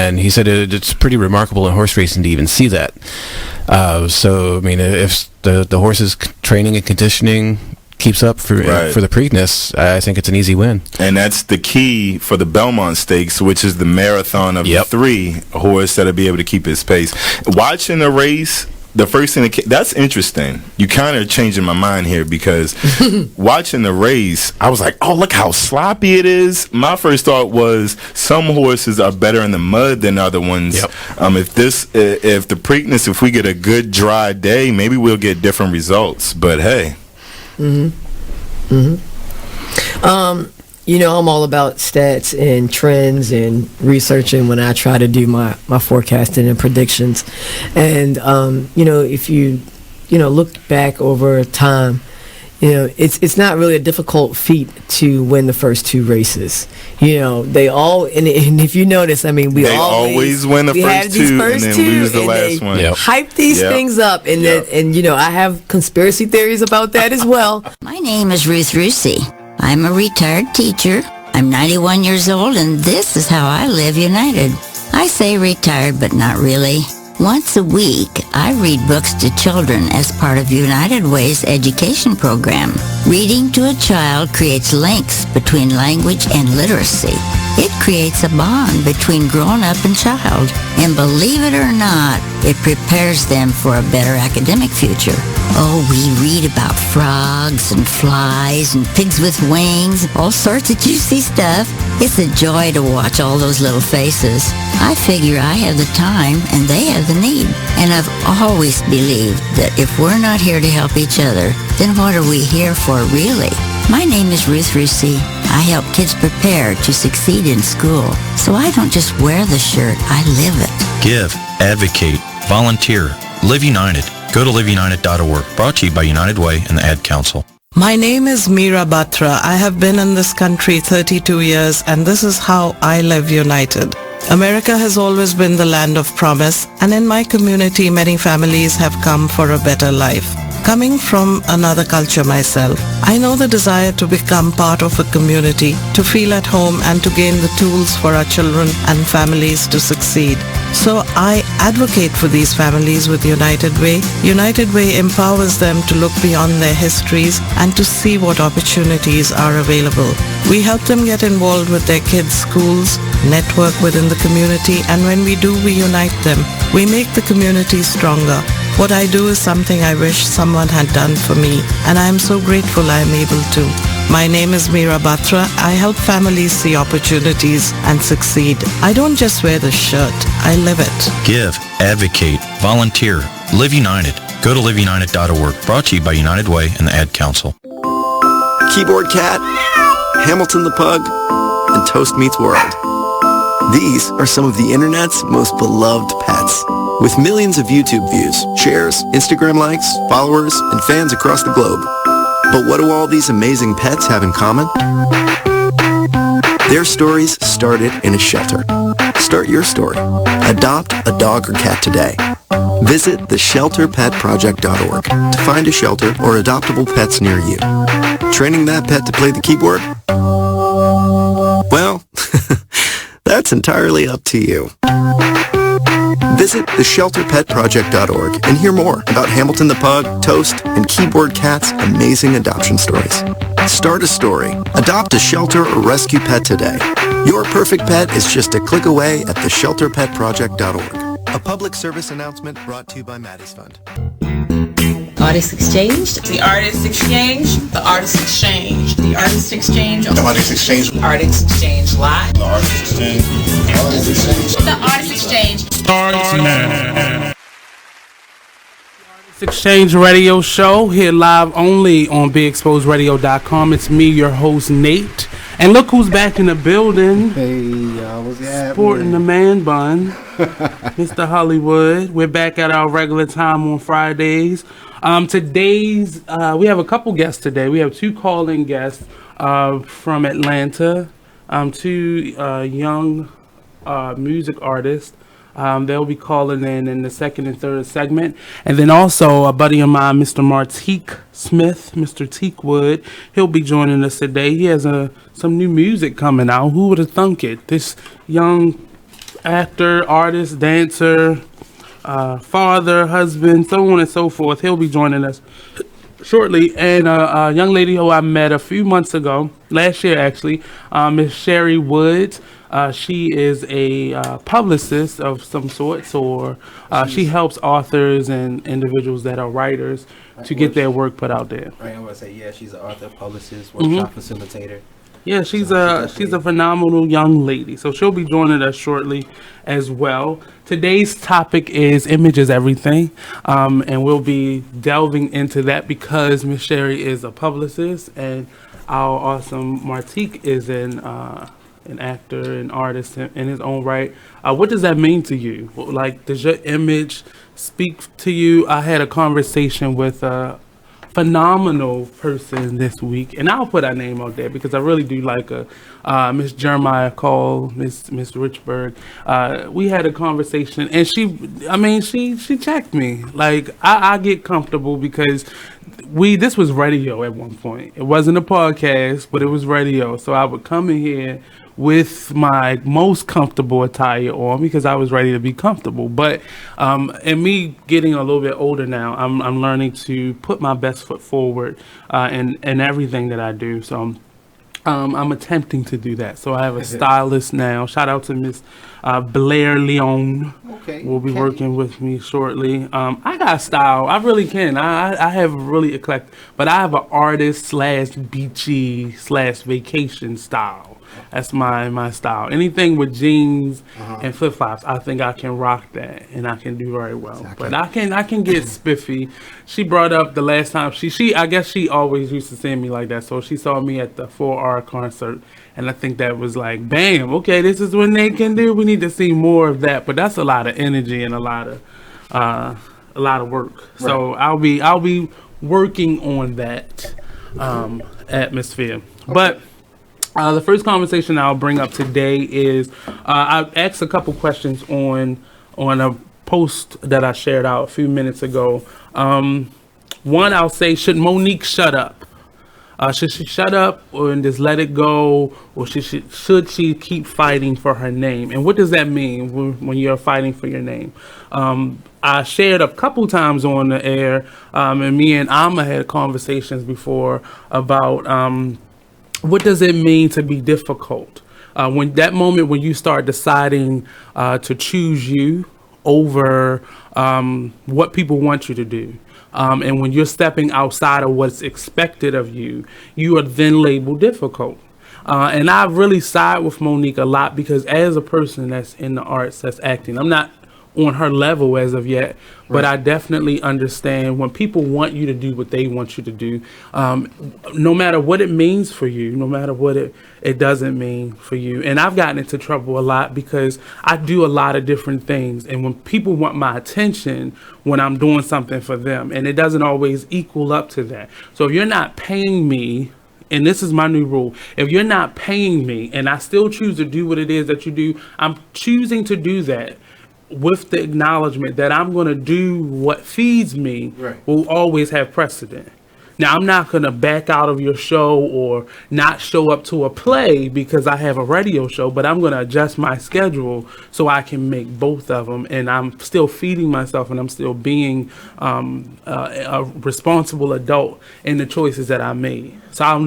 and he said it's pretty remarkable in horse racing to even see that. So I mean, if the horse's training and conditioning keeps up for the Preakness, I think it's an easy win. And that's the key for the Belmont Stakes, which is the marathon of the 3 horse that'll be able to keep his pace. Watching the race, the first thing that's interesting. You kind of changing my mind here, because watching the race, I was like, oh, look how sloppy it is. My first thought was some horses are better in the mud than other ones. If the Preakness, if we get a good dry day, maybe we'll get different results. But hey. I'm all about stats and trends and researching when I try to do my forecasting and predictions. And if you look back over time, it's not really a difficult feat to win the first 2 races. They all, and if you notice, I mean, they always win the first 2 and then lose the last one. Hype these things up, and I have conspiracy theories about that as well. My name is Ruth Rusi. I'm a retired teacher. I'm 91 years old, and this is how I live United. I say retired, but not really. Once a week, I read books to children as part of United Way's education program. Reading to a child creates links between language and literacy. It creates a bond between grown-up and child. And believe it or not, it prepares them for a better academic future. Oh, we read about frogs and flies and pigs with wings, all sorts of juicy stuff. It's a joy to watch all those little faces. I figure I have the time and they have the need. And I've always believed that if we're not here to help each other, then what are we here for really? My name is Ruth Rusi. I help kids prepare to succeed in school. So I don't just wear the shirt, I live it. Give, advocate, volunteer, live united. Go to liveunited.org. Brought to you by United Way and the Ad Council. My name is Meera Batra. I have been in this country 32 years, and this is how I live united. America has always been the land of promise, and in my community, many families have come for a better life. Coming from another culture myself, I know the desire to become part of a community, to feel at home, and to gain the tools for our children and families to succeed. So I advocate for these families with United Way. United Way empowers them to look beyond their histories and to see what opportunities are available. We help them get involved with their kids' schools, network within the community, and when we do, we unite them. We make the community stronger. What I do is something I wish someone had done for me, and I am so grateful I am able to. My name is Meera Batra. I help families see opportunities and succeed. I don't just wear the shirt, I live it. Give, advocate, volunteer, live united. Go to liveunited.org. Brought to you by United Way and the Ad Council. Keyboard Cat, Hamilton the Pug, and Toast Meets World. These are some of the internet's most beloved pets. With millions of YouTube views, shares, Instagram likes, followers, and fans across the globe. But what do all these amazing pets have in common? Their stories started in a shelter. Start your story. Adopt a dog or cat today. Visit theshelterpetproject.org to find a shelter or adoptable pets near you. Training that pet to play the keyboard? Well, that's entirely up to you. Visit theshelterpetproject.org and hear more about Hamilton the Pug, Toast, and Keyboard Cat's amazing adoption stories. Start a story. Adopt a shelter or rescue pet today. Your perfect pet is just a click away at theshelterpetproject.org. A public service announcement brought to you by Maddie's Fund. Artists Exchange. The Artists Exchange. The Artists Exchange. The Artists Exchange. The Artists Exchange. The Artists Exchange Live. The Artists Exchange. The Artists Exchange. The Artists Exchange. Starts now. Artists Exchange Radio Show here live only on BeExposedRadio.com. It's me, your host Nate, and look who's back in the building. Hey, y'all, what's happening? Sporting the man bun, Mr. Hollywood. We're back at our regular time on Fridays. Today's we have a couple guests today. We have 2 call-in guests from Atlanta, 2 young music artists. They'll be calling in the second and third segment. And then also a buddy of mine, Mr. Martique Smith, Mr. Teakwood. He'll be joining us today. He has some new music coming out. Who would have thunk it? This young actor, artist, dancer, father, husband, so on and so forth. He'll be joining us shortly. And a young lady who I met a few months ago, last year actually, Miss Cherrie Woods. She is a publicist of some sorts, or she helps authors and individuals that are writers to get their work put out there. Right, I'm gonna say she's an author, publicist, workshop facilitator. Yeah, she's a phenomenal young lady. So she'll be joining us shortly as well. Today's topic is image is everything, and we'll be delving into that because Miss Cherrie is a publicist and our awesome Martique is an actor and artist in his own right. What does that mean to you? Like, does your image speak to you? I had a conversation with a phenomenal person this week, and I'll put her name out there because I really do like her. Miss Jeremiah Cole, Miss Richburg. We had a conversation, and she checked me. Like, I get comfortable because this was radio at one point. It wasn't a podcast, but it was radio. So I would come in here with my most comfortable attire on because I was ready to be comfortable. But and me getting a little bit older now, I'm learning to put my best foot forward in everything that I do. So I'm attempting to do that. So I have a stylist now. Shout out to Miss Blair Leon. Okay. Will be working with me shortly. I got style. I really can. I have really eclectic, but I have an artist / beachy / vacation style. That's my style. Anything with jeans and flip flops, I think I can rock that and I can do very well. Exactly. But I can get spiffy. She brought up the last time she I guess she always used to see me like that. So she saw me at the 4R concert, and I think that was like, bam, okay, this is what they can do. We need to see more of that. But that's a lot of energy and a lot of work. Right. So I'll be working on that atmosphere. Okay. But the first conversation I'll bring up today is I asked a couple questions on a post that I shared out a few minutes ago. One, I'll say, should Monique shut up? Should she shut up and just let it go, or should she keep fighting for her name? And what does that mean when you're fighting for your name? I shared a couple times on the air, and me and Amma had conversations before about what does it mean to be difficult? When that moment when you start deciding to choose you over what people want you to do. And when you're stepping outside of what's expected of you, you are then labeled difficult. And I really side with Monique a lot because as a person that's in the arts, that's acting, I'm not on her level as of yet, but I definitely understand when people want you to do what they want you to do, no matter what it means for you, no matter what it doesn't mean for you. And I've gotten into trouble a lot because I do a lot of different things, and when people want my attention when I'm doing something for them, and it doesn't always equal up to that. So if you're not paying me, and this is my new rule, if you're not paying me and I still choose to do what it is that you do, I'm choosing to do that with the acknowledgement that I'm going to do what feeds me, will always have precedent. Now, I'm not going to back out of your show or not show up to a play because I have a radio show, but I'm going to adjust my schedule so I can make both of them. And I'm still feeding myself and I'm still being a responsible adult in the choices that I made. So I've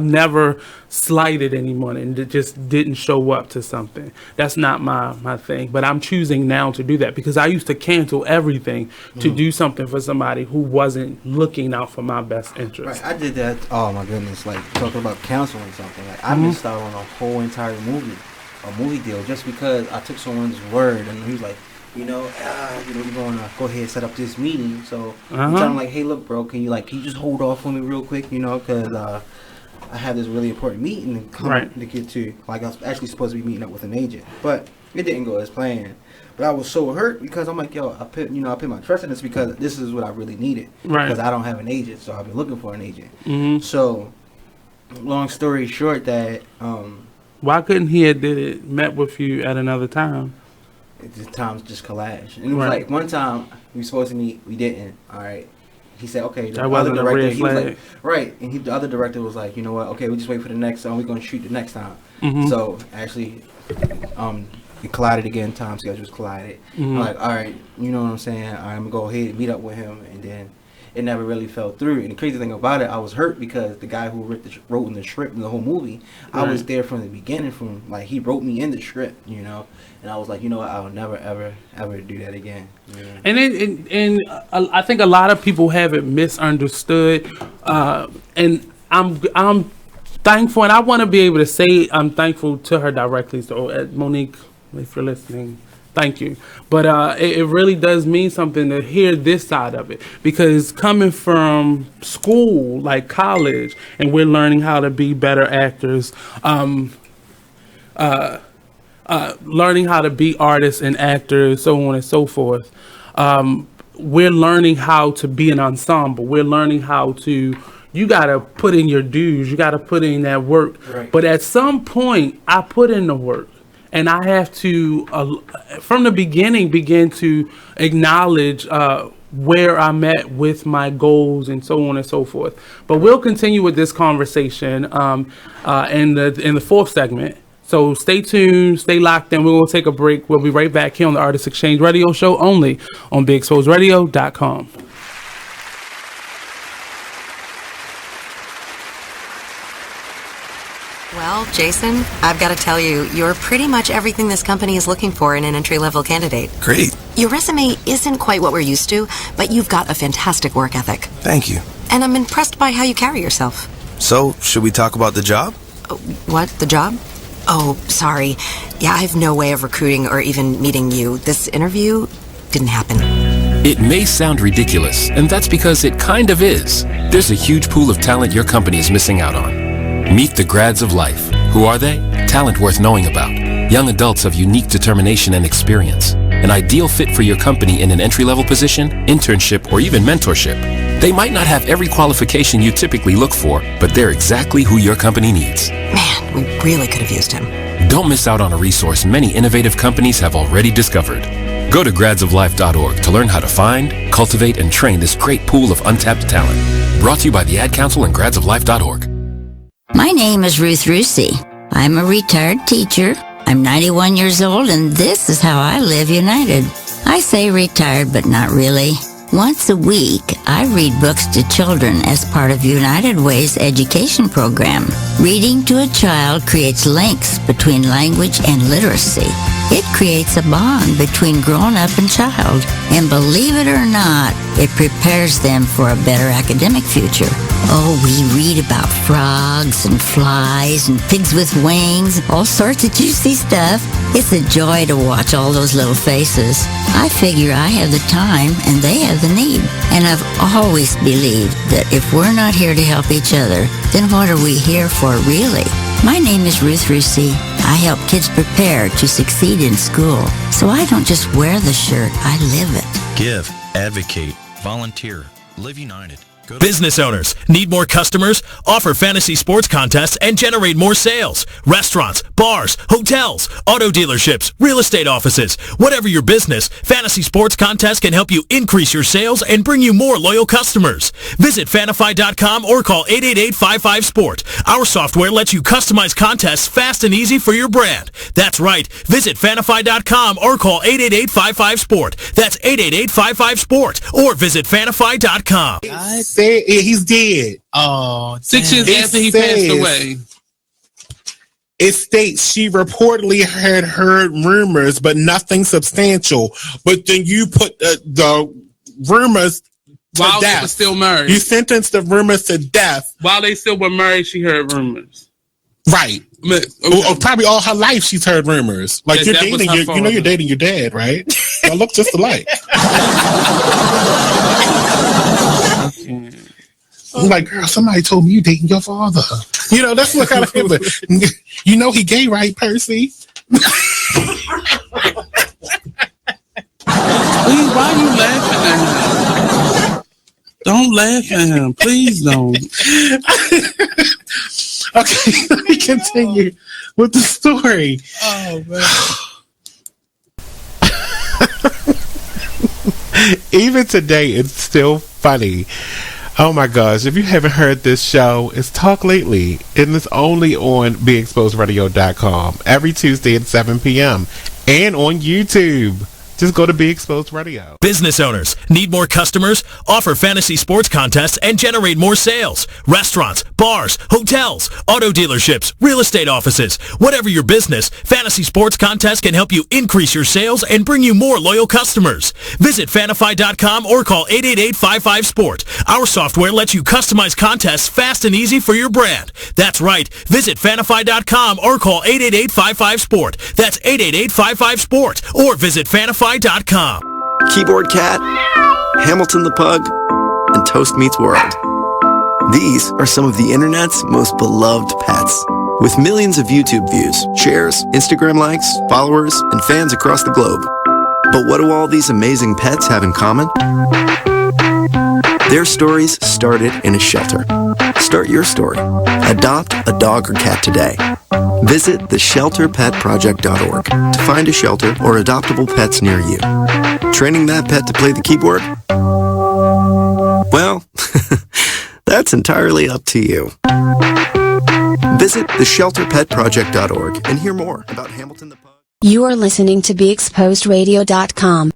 never slighted anyone and just didn't show up to something. That's not my thing. But I'm choosing now to do that because I used to cancel everything to do something for somebody who wasn't looking out for my best interest. Right, I did that. Oh my goodness! Like talking about canceling something. Like I missed out on a whole entire movie deal just because I took someone's word and he was like, we're going to go ahead and set up this meeting. So I'm telling him, like, hey, look, bro, can you just hold off for me real quick, because I have this really important meeting to get to. Like, I was actually supposed to be meeting up with an agent, but it didn't go as planned. But I was so hurt because I'm like, yo, I put my trust in this because this is what I really needed. Right. Because I don't have an agent, so I've been looking for an agent. Mm-hmm. So, long story short, that why couldn't he have met with you at another time? The times just collaged. And it was like one time we were supposed to meet, we didn't. All right. He said, okay. The other director, he was like, right. And the other director was like, you know what? Okay, we just wait for the next song. We're going to shoot the next time. Mm-hmm. So actually, it collided again. Time schedules collided. I'm like, all right, you know what I'm saying? All right, I'm going to go ahead and meet up with him. And then it never really fell through. And the crazy thing about it, I was hurt because the guy who wrote in the script in the whole movie, I was there from the beginning. From like, he wrote me in the script, you know. And I was like, you know what? I'll never ever do that again. Yeah. And I think a lot of people have it misunderstood. And I'm thankful, and I want to be able to say I'm thankful to her directly. So Monique, if you're listening, thank you. But it really does mean something to hear this side of it, because coming from school, like college, and we're learning how to be better actors, learning how to be artists and actors, so on and so forth. We're learning how to be an ensemble. We're learning how to, you got to put in your dues. You got to put in that work. Right. But at some point, I put in the work. And I have to, from the beginning, begin to acknowledge where I'm at with my goals and so on and so forth. But we'll continue with this conversation in the fourth segment. So stay tuned, stay locked in. We're going to take a break. We'll be right back here on the Artist Exchange Radio Show, only on BigExposedRadio.com. Well, Jason, I've got to tell you, you're pretty much everything this company is looking for in an entry-level candidate. Great. Your resume isn't quite what we're used to, but you've got a fantastic work ethic. Thank you. And I'm impressed by how you carry yourself. So, should we talk about the job? What? The job? Oh, sorry. Yeah, I have no way of recruiting or even meeting you. This interview didn't happen. It may sound ridiculous, and that's because it kind of is. There's a huge pool of talent your company is missing out on. Meet the grads of life. Who are they? Talent worth knowing about. Young adults of unique determination and experience. An ideal fit for your company in an entry-level position, internship, or even mentorship. They might not have every qualification you typically look for, but they're exactly who your company needs. Man, we really could have used him. Don't miss out on a resource many innovative companies have already discovered. Go to gradsoflife.org to learn how to find, cultivate, and train this great pool of untapped talent. Brought to you by the Ad Council and gradsoflife.org. My name is Ruth Rusey. I'm a retired teacher. I'm 91 years old, and this is how I live united. I say retired, but not really. Once a week, I read books to children as part of United Way's education program. Reading to a child creates links between language and literacy. It creates a bond between grown-up and child. And believe it or not, it prepares them for a better academic future. Oh, we read about frogs and flies and pigs with wings, all sorts of juicy stuff. It's a joy to watch all those little faces. I figure I have the time and they have the need. And I've always believed that if we're not here to help each other, then what are we here for really? My name is Ruth Rusey. I help kids prepare to succeed in school. So I don't just wear the shirt, I live it. Give, advocate, volunteer, live united. Business owners, need more customers? Offer fantasy sports contests and generate more sales. Restaurants, bars, hotels, auto dealerships, real estate offices. Whatever your business, fantasy sports contests can help you increase your sales and bring you more loyal customers. Visit fanify.com or call 888-55-SPORT. Our software lets you customize contests fast and easy for your brand. That's right. Visit fanify.com or call 888-55-SPORT. That's 888-55-SPORT or visit fanify.com. He's dead. Oh, 6 years after he passed away. It states she reportedly had heard rumors, but nothing substantial. But then you put the rumors to while death. They were still married. You sentenced the rumors to death. While they still were married, she heard rumors. Right. Okay. Probably all her life she's heard rumors. Like you're dating, you know you're dating your dad, right? Y'all look just alike. I'm like, girl, somebody told me you dating your father. You know, that's what kind of him. You know he gay, right, Percy? Please, why are you laughing at him? Don't laugh at him. Please don't. Okay, let me continue with the story. Oh, man. Even today, it's still funny. Oh my gosh, if you haven't heard this show, it's Talk Lately, and it's only on BeExposedRadio.com every Tuesday at 7 p.m. and on YouTube. Just go to Be Exposed Radio. Business owners, need more customers? Offer fantasy sports contests and generate more sales. Restaurants, bars, hotels, auto dealerships, real estate offices. Whatever your business, fantasy sports contests can help you increase your sales and bring you more loyal customers. Visit fanify.com or call 888-55-SPORT. Our software lets you customize contests fast and easy for your brand. That's right. Visit fanify.com or call 888-55-SPORT. That's 888-55-SPORT or visit fanify.com. Keyboard Cat, Hamilton the Pug, and Toast Meets World. These are some of the internet's most beloved pets. With millions of YouTube views, shares, Instagram likes, followers, and fans across the globe. But what do all these amazing pets have in common? Their stories started in a shelter. Start your story. Adopt a dog or cat today. Visit theshelterpetproject.org to find a shelter or adoptable pets near you. Training that pet to play the keyboard? Well, that's entirely up to you. Visit theshelterpetproject.org and hear more about Hamilton the Pug. You are listening to BeExposedRadio.com.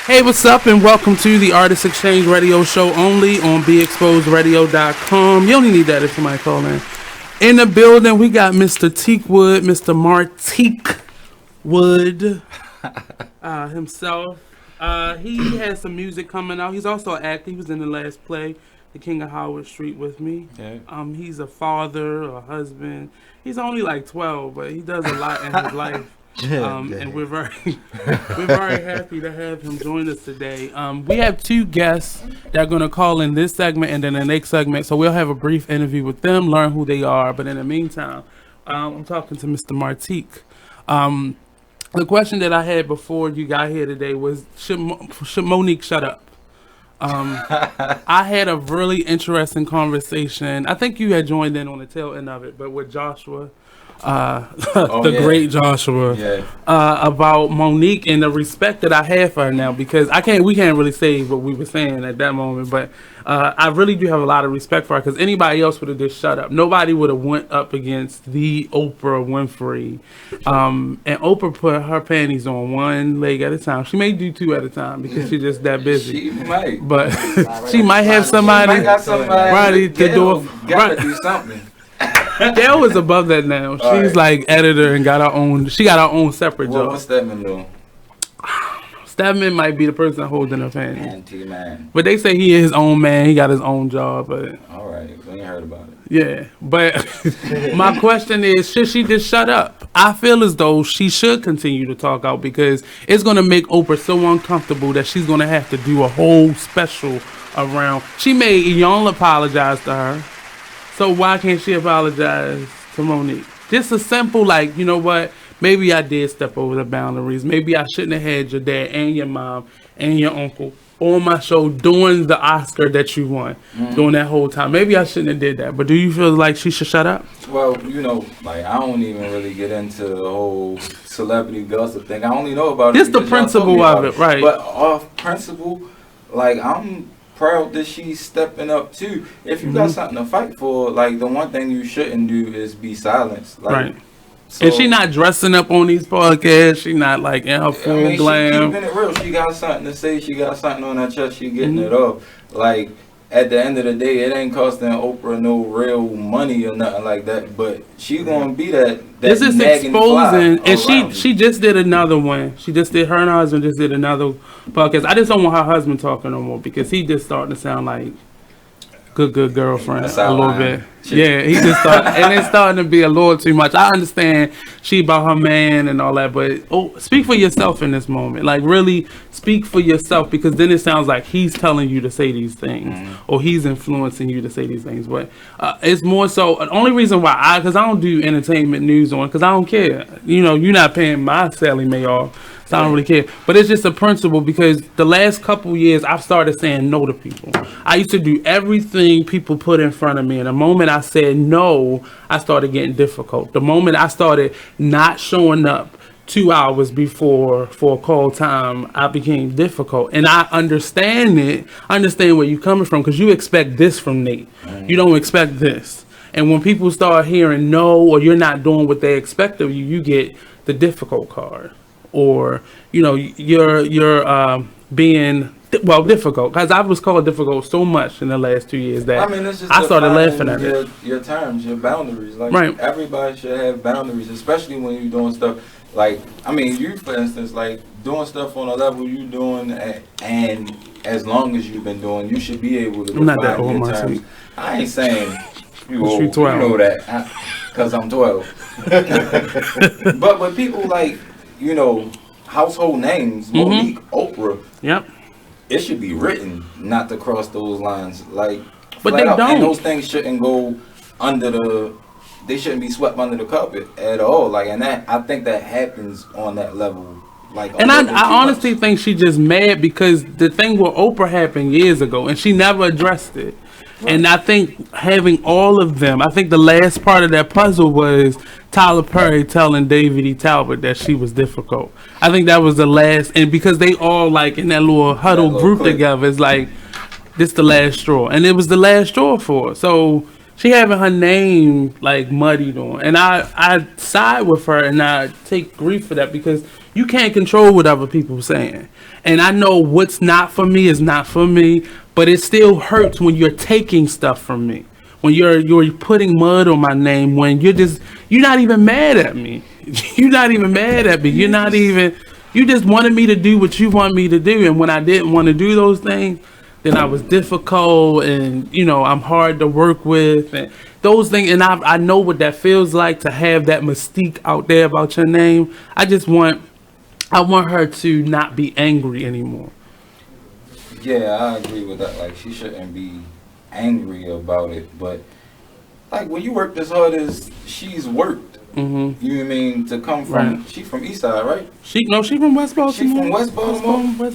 Hey, what's up, and welcome to the Artist Exchange Radio Show only on BeExposedRadio.com. You only need that if somebody call in. In the building, we got Mr. Teakwood, Mr. Martique Wood himself. He has some music coming out. He's also an actor. He was in the last play, The King of Howard Street, with me. Yeah. He's a father, a husband. He's only like 12, but he does a lot in his life. And we're very happy to have him join us today. We have two guests that are going to call in this segment and then the next segment, so we'll have a brief interview with them, learn who they are. But in the meantime, I'm talking to Mr. Martique. The question that I had before you got here today was, should Monique shut up? I had a really interesting conversation. I think you had joined in on the tail end of it, but with Joshua. Great Joshua, about Monique and the respect that I have for her now, because we can't really say what we were saying at that moment, but I really do have a lot of respect for her, because anybody else would have just shut up. Nobody would have went up against the Oprah Winfrey, and Oprah put her panties on one leg at a time. She may do two at a time because she's just that busy. She might, but she might have somebody ready to do something. Gail is above that now. She's like editor and got her own. She got her own separate job. What's Stedman doing? Stedman might be the person holding her panties. Man. But they say he is his own man. He got his own job. But all right, we ain't heard about it. Yeah, but my question is, should she just shut up? I feel as though she should continue to talk out, because it's going to make Oprah so uncomfortable that she's going to have to do a whole special around. Y'all apologize to her. So why can't she apologize to Monique? Just a simple, like, you know what? Maybe I did step over the boundaries. Maybe I shouldn't have had your dad and your mom and your uncle on my show during the Oscar that you won, during that whole time. Maybe I shouldn't have did that. But do you feel like she should shut up? Well, like, I don't even really get into the whole celebrity gossip thing. I only know about it. Just the principle of it, right? But off principle, like, I'm proud that she's stepping up too. If you got something to fight for, like, the one thing you shouldn't do is be silenced. Like, right. So, and she not dressing up on these podcasts. She not like in her full glam. She keeping it real. She got something to say. She got something on her chest. She getting it off. Like, at the end of the day, it ain't costing Oprah no real money or nothing like that. But she gonna be that this is exposing, and she just did another one. She just did, her and her husband just did another podcast. I just don't want her husband talking no more, because he just starting to sound like good girlfriend a little bit. Yeah, he just started, and it's starting to be a little too much. I understand she about her man and all that, but speak for yourself in this moment. Like, really speak for yourself, because then it sounds like he's telling you to say these things, or he's influencing you to say these things. But it's more so, the only reason why because I don't do entertainment news on, because I don't care. You know, you're not paying my Sally Mae off. So I don't really care. But it's just a principle, because the last couple years I've started saying no to people. I used to do everything people put in front of me, and the moment I said no, I started getting difficult. The moment I started not showing up 2 hours before for a call time, I became difficult. And I understand it. I understand where you're coming from, because you expect this from Nate. You don't expect this. And when people start hearing no, or you're not doing what they expect of you, you get the difficult card, or you're being difficult, because I was called difficult so much in the last 2 years that I started laughing at it. Your terms, your boundaries. Like right. Everybody should have boundaries, especially when you're doing stuff. Like, I mean, you, for instance, like doing stuff on a level you doing, and as long as you've been doing, you should be able to define your terms. I ain't saying you old, 12. You know that, because I'm 12. But with people like, household names, Monique, Oprah, yep, it should be written not to cross those lines. Like, but they don't. And those things shouldn't go they shouldn't be swept under the carpet at all. Like, and I think that happens on that level. Like, and I honestly think she just mad because the thing with Oprah happened years ago and she never addressed it. Right. And I think having all of them, I think the last part of that puzzle was Tyler Perry telling David E. Talbot that she was difficult. I think that was the last, and because they all like in that little huddle group together, it's like, this the last straw. And it was the last straw for her. So she having her name like muddied on, and I side with her, and I take grief for that because you can't control what other people are saying. And I know what's not for me is not for me, but it still hurts when you're taking stuff from me, when you're putting mud on my name, when you're not even mad at me. You're not even mad at me. You just wanted me to do what you want me to do, and when I didn't want to do those things, then I was difficult, and I'm hard to work with, and those things. And I know what that feels like to have that mystique out there about your name. I want her to not be angry anymore. Yeah, I agree with that. Like, she shouldn't be angry about it, but like when you work as hard as she's worked, you know what I mean, to come from, right. She from East Side, right? She from West Baltimore. She from West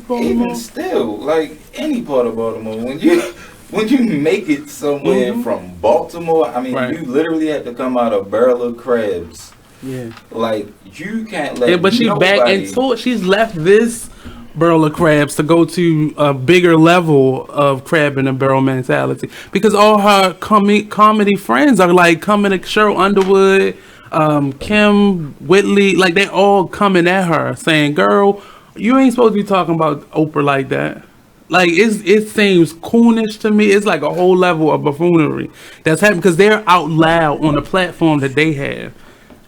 Baltimore. Even still, like any part of Baltimore, when you make it somewhere from Baltimore, I mean, you literally had to come out a barrel of crabs. Yeah. Like, you can't let. Yeah, but she's back into it. She's left this barrel of crabs to go to a bigger level of crab in a barrel mentality, because all her comedy friends are like coming to Cheryl Underwood, Kim Whitley, like they all coming at her saying, girl, you ain't supposed to be talking about Oprah like that. Like, it seems coonish to me. It's like a whole level of buffoonery that's happening because they're out loud on the platform that they have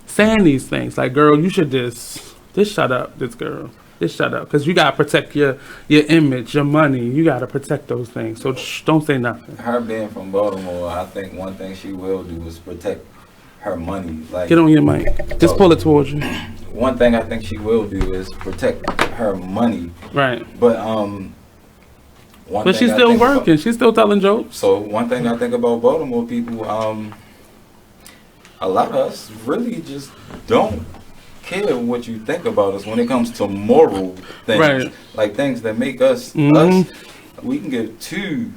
saying these things. Like, girl, you should just shut up, this girl. Just shut up, because you got to protect your image, your money. You got to protect those things. So don't say nothing. Her being from Baltimore, I think one thing she will do is protect her money. Like, get on your mic. Just pull it towards you. One thing I think she will do is protect her money. Right. But she's still working. She's still telling jokes. So one thing I think about Baltimore people, a lot of us really just don't care what you think about us when it comes to moral things. Right. Like things that make us us. We can give two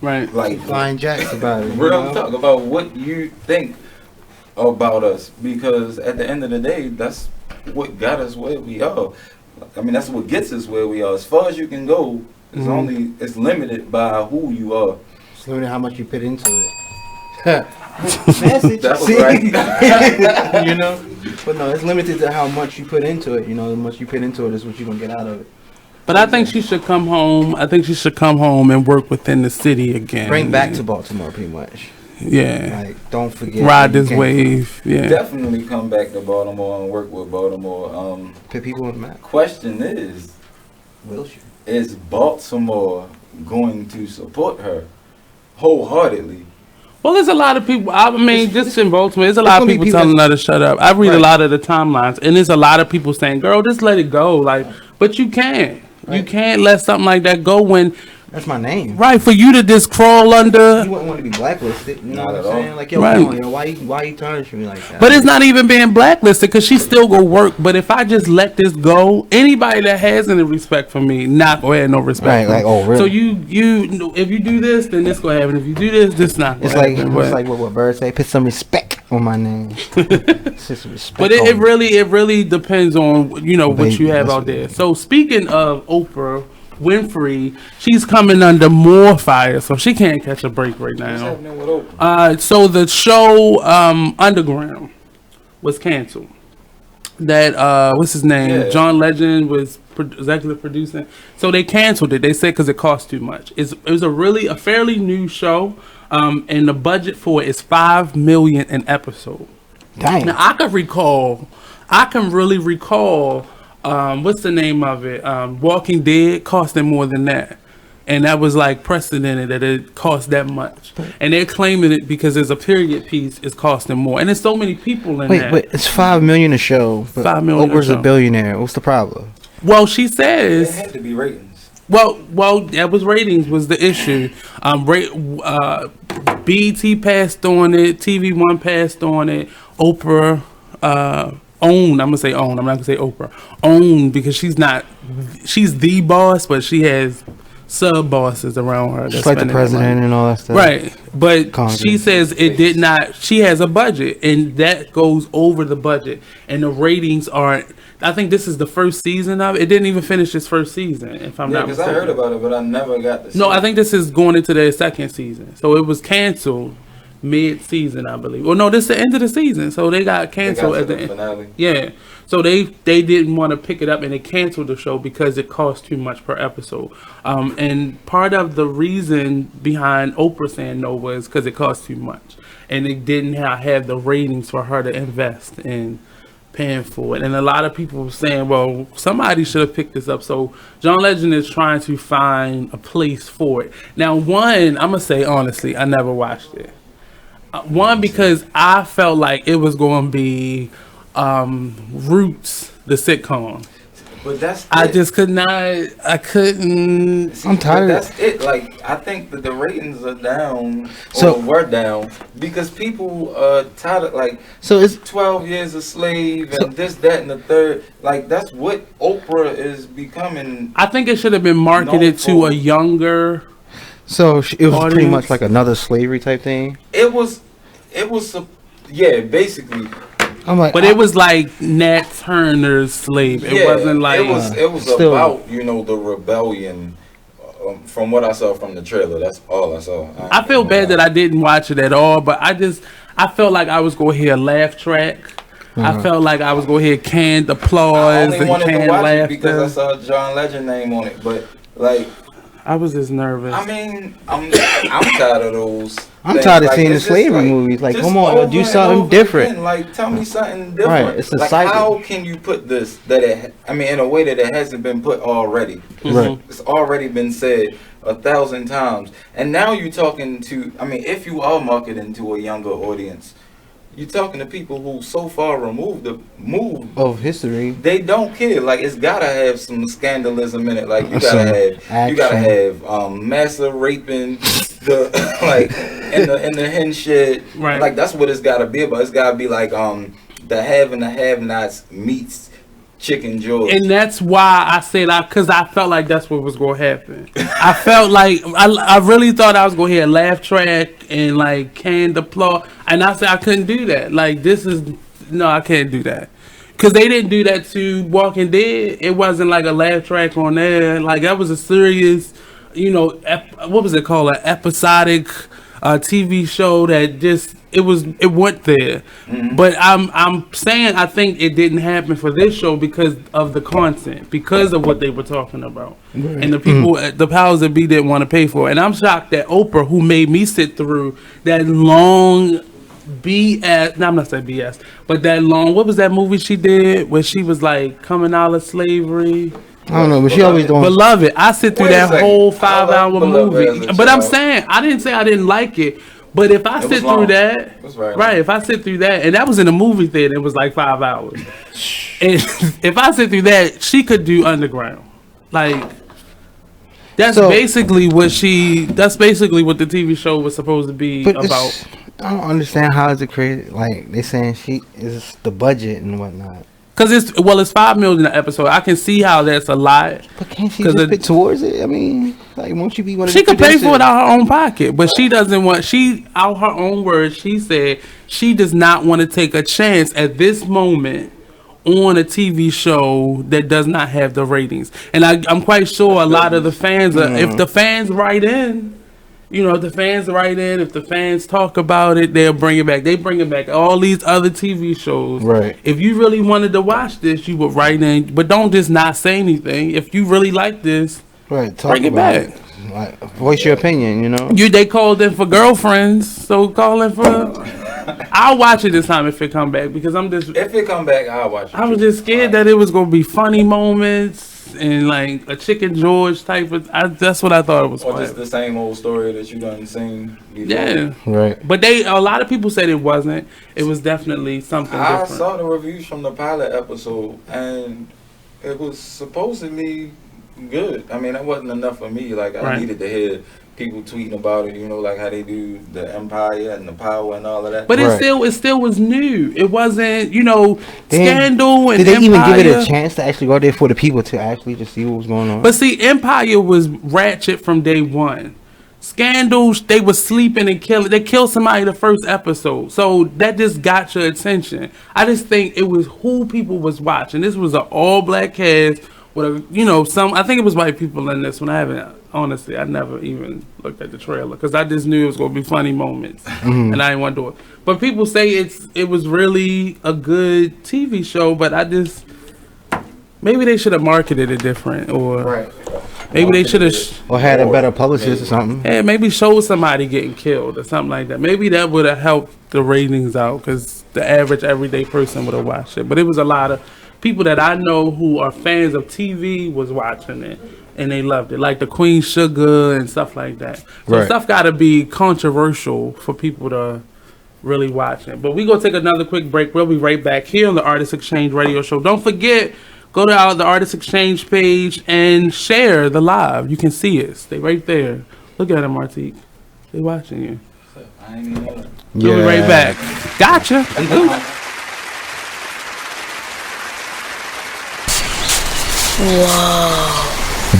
like flying jacks about it. Real talk about what you think about us, because at the end of the day, that's what got us where we are. I mean, that's what gets us where we are. As far as you can go, it's limited by who you are. It's limited how much you put into it. Message. That was right. But no, it's limited to how much you put into it. How much you put into it is what you're gonna get out of it. But I think she should come home. I think she should come home and work within the city again. Bring back to Baltimore, pretty much. Yeah. Like, don't forget. Ride this wave. Yeah. Definitely come back to Baltimore and work with Baltimore. Put people on the map. Question is, will she? Is Baltimore going to support her wholeheartedly? Well, there's a lot of people. I mean, just in Baltimore, there's a lot of people telling her to shut up. I read a lot of the timelines, and there's a lot of people saying, "Girl, just let it go." Like, but you can't. Right. You can't let something like that go when. That's my name. Right, for you to just crawl under. You wouldn't want to be blacklisted. You know what I'm saying? Like, yo, why you tarnishing me like that? But it's not even being blacklisted, because she still go work. But if I just let this go, anybody that has any respect for me, not gonna have no respect. Right, like, oh, really? So you if you do this, then this gonna happen. If you do this not gonna happen. It's like what Bird say. Put some respect on my name. Respect. But it really depends on what you have out there. So speaking of Oprah Winfrey, she's coming under more fire, so she can't catch a break right now. What's happening with Oprah? So the show Underground was canceled that what's his name? Yeah. John Legend was executive producing. So they canceled it. They said because it cost too much. It was a fairly new show, and the budget for it is $5 million an episode. Dang. Now I can really recall what's the name of it? Walking Dead costing more than that. And that was like precedented that it cost that much. And they're claiming it because there's a period piece is costing more. And there's so many people in that. Wait, it's $5 million a show. But $5 million Oprah's a show. a billionaire. What's the problem? Well, she says It had to be ratings. Well, that was ratings was the issue. BET passed on it. TV One passed on it. Oprah owned. I'm gonna say owned. I'm not gonna say Oprah owned because she's the boss, but she has sub bosses around her. Just like the president and all that stuff. Right. But Congress. she says it did not. She has a budget, and that goes over the budget, and the ratings aren't. I think this is the first season of it. It didn't even finish its first season, if I'm not because mistaken. I heard about it, but I never got to see No, it. I think this is going into their second season. So it was canceled mid-season, I believe. Well, no, this is the end of the season, so they got canceled at the end. Finale. Yeah, so they didn't want to pick it up, and they canceled the show because it cost too much per episode. And part of the reason behind Oprah saying no was because it cost too much, and it didn't have the ratings for her to invest in paying for it. And a lot of people were saying, well, somebody should have picked this up. So John Legend is trying to find a place for it. Now, one, I'm gonna say honestly, I never watched it. One, because I felt like it was going to be Roots, the sitcom. But that's I it. just could not. I couldn't. I'm tired. That's it. Like, I think that the ratings are down, So- or were down, because people are tired of, like, So it's 12 Years a Slave and this, that, and the third. Like, that's what Oprah is becoming. I think it should have been marketed to a younger. so it was pretty Audience. much like another slavery type thing. It was, yeah, basically. I'm like, But it was like Nat Turner's Slave. It wasn't like. It was still- about, the rebellion. From what I saw from the trailer, that's all I saw. I feel bad that I didn't watch it at all, but I felt like I was going to hear a laugh track. I felt like I was going to hear canned I applause only and wanted to canned watch it laughter. because I saw John Legend name on it, but like, I was just nervous. I mean, I'm tired of those. I'm things. tired of Like, seeing the it's just slavery like- movies. Like, just come on, over do and something over different. again. Like, tell me something different. Right, it's a like, cycle. how can you put this in a way that it hasn't been put already? Right. It's already been said 1,000 times, and now you're talking to. I mean, if you are marketing to a younger audience, you're talking to people who so far removed Of history. They don't care. Like, it's gotta have some scandalism in it. Like, you Some gotta have massive raping, the like in the hen shit. Right. Like, that's what it's gotta be about. It's gotta be like the have and the have-nots meets Chicken George. And that's why I said because I felt like that's what was going to happen. I felt like I really thought I was going to hear a laugh track and like canned applause, and I said I couldn't do that. Like, I can't do that because they didn't do that to Walking Dead. It wasn't like a laugh track on there. Like, that was a serious, what was it called? An episodic TV show that just. It went there, but I'm saying I think it didn't happen for this show because of the content, because of what they were talking about, and the people, the powers that be didn't want to pay for it. And I'm shocked that Oprah, who made me sit through that long BS, no, I'm not saying BS, but that long, what was that movie she did where she was like coming out of slavery? I don't know, but she always doing. Beloved. I sit through Wait a that second. whole I 5-hour like Beloved as movie, a but I'm child. saying I didn't say I didn't like it. But if I It sit was through long. that, It was very right? long. If I sit through that, and that was in a movie theater, it was like 5 hours. And if I sit through that, she could do Underground. Like, that's basically what the TV show was supposed to be But about. I don't understand how is it created. Like, they saying she is the budget and whatnot. Because it's $5 million an episode. I can see how that's a lot. But can't she just put towards it? I mean, like, won't you be one of the She could pay producers? for it out her own pocket, but she doesn't want. Out her own words, she said she does not want to take a chance at this moment on a TV show that does not have the ratings. And I'm quite sure a lot of the fans are. If the fans write in You know, if the fans write in, if the fans talk about it, they'll bring it back. They bring it back. All these other TV shows. Right. If you really wanted to watch this, you would write in, but don't just not say anything. If you really like this, right, talk bring it about back. it. Like, voice your opinion, you know. They called in for girlfriends, so call in for. I'll watch it this time if it come back because I'm just. If it come back, I'll watch it. I was just scared that it was gonna be funny moments and like a Chicken George type of. That's what I thought it was. Or just the same old story that you done seen before. Yeah, right. But a lot of people said it wasn't. It was definitely something I different. saw the reviews from the pilot episode, and it was supposedly good. I mean, that wasn't enough for me. Like I needed to hear people tweeting about it, you know, like how they do the Empire and the Power and all of that. But it still was new. It wasn't, you know, Scandal and did they Empire. even give it a chance to actually go there for the people to actually just see what was going on? But see, Empire was ratchet from day one. Scandal, they was sleeping and killing. They killed somebody the first episode, so that just got your attention. I just think it was who people was watching. This was an all-black cast with a, you know, I think it was white people in this one. I never even looked at the trailer because I just knew it was gonna be funny moments, and I didn't want to do it. But people say it was really a good TV show, but maybe they should have marketed it different, or maybe they should have or had a better publicist or something. Yeah, maybe show somebody getting killed or something like that. Maybe that would have helped the ratings out because the average everyday person would have watched it. But it was a lot of people that I know who are fans of TV was watching it. And they loved it, like the Queen Sugar and stuff like that. So stuff got to be controversial for people to really watch it. But we gonna take another quick break. We'll be right back here on the Artist Exchange Radio Show. Don't forget, go to the Artist Exchange page and share the live. You can see us. They right there. Look at them, Martique. They watching you. I ain't even know that. We'll be right back. Gotcha. Whoa.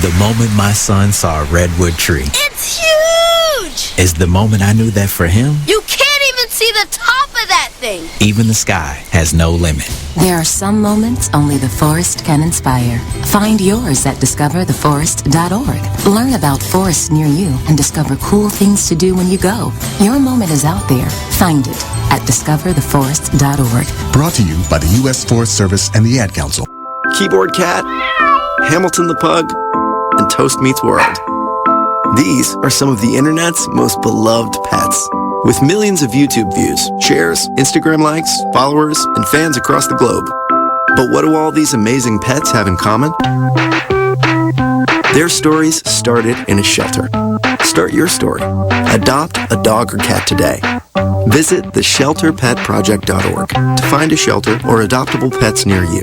The moment my son saw a redwood tree. It's huge! Is the moment I knew that for him, You can't even see the top of that thing! even the sky has no limit. There are some moments only the forest can inspire. Find yours at discovertheforest.org. Learn about forests near you and discover cool things to do when you go. Your moment is out there. Find it at discovertheforest.org. Brought to you by the U.S. Forest Service and the Ad Council. Keyboard Cat, Hamilton the Pug, and Toast Meets World. These are some of the internet's most beloved pets. With millions of YouTube views, shares, Instagram likes, followers, and fans across the globe. But what do all these amazing pets have in common? Their stories started in a shelter. Start your story. Adopt a dog or cat today. Visit theshelterpetproject.org to find a shelter or adoptable pets near you.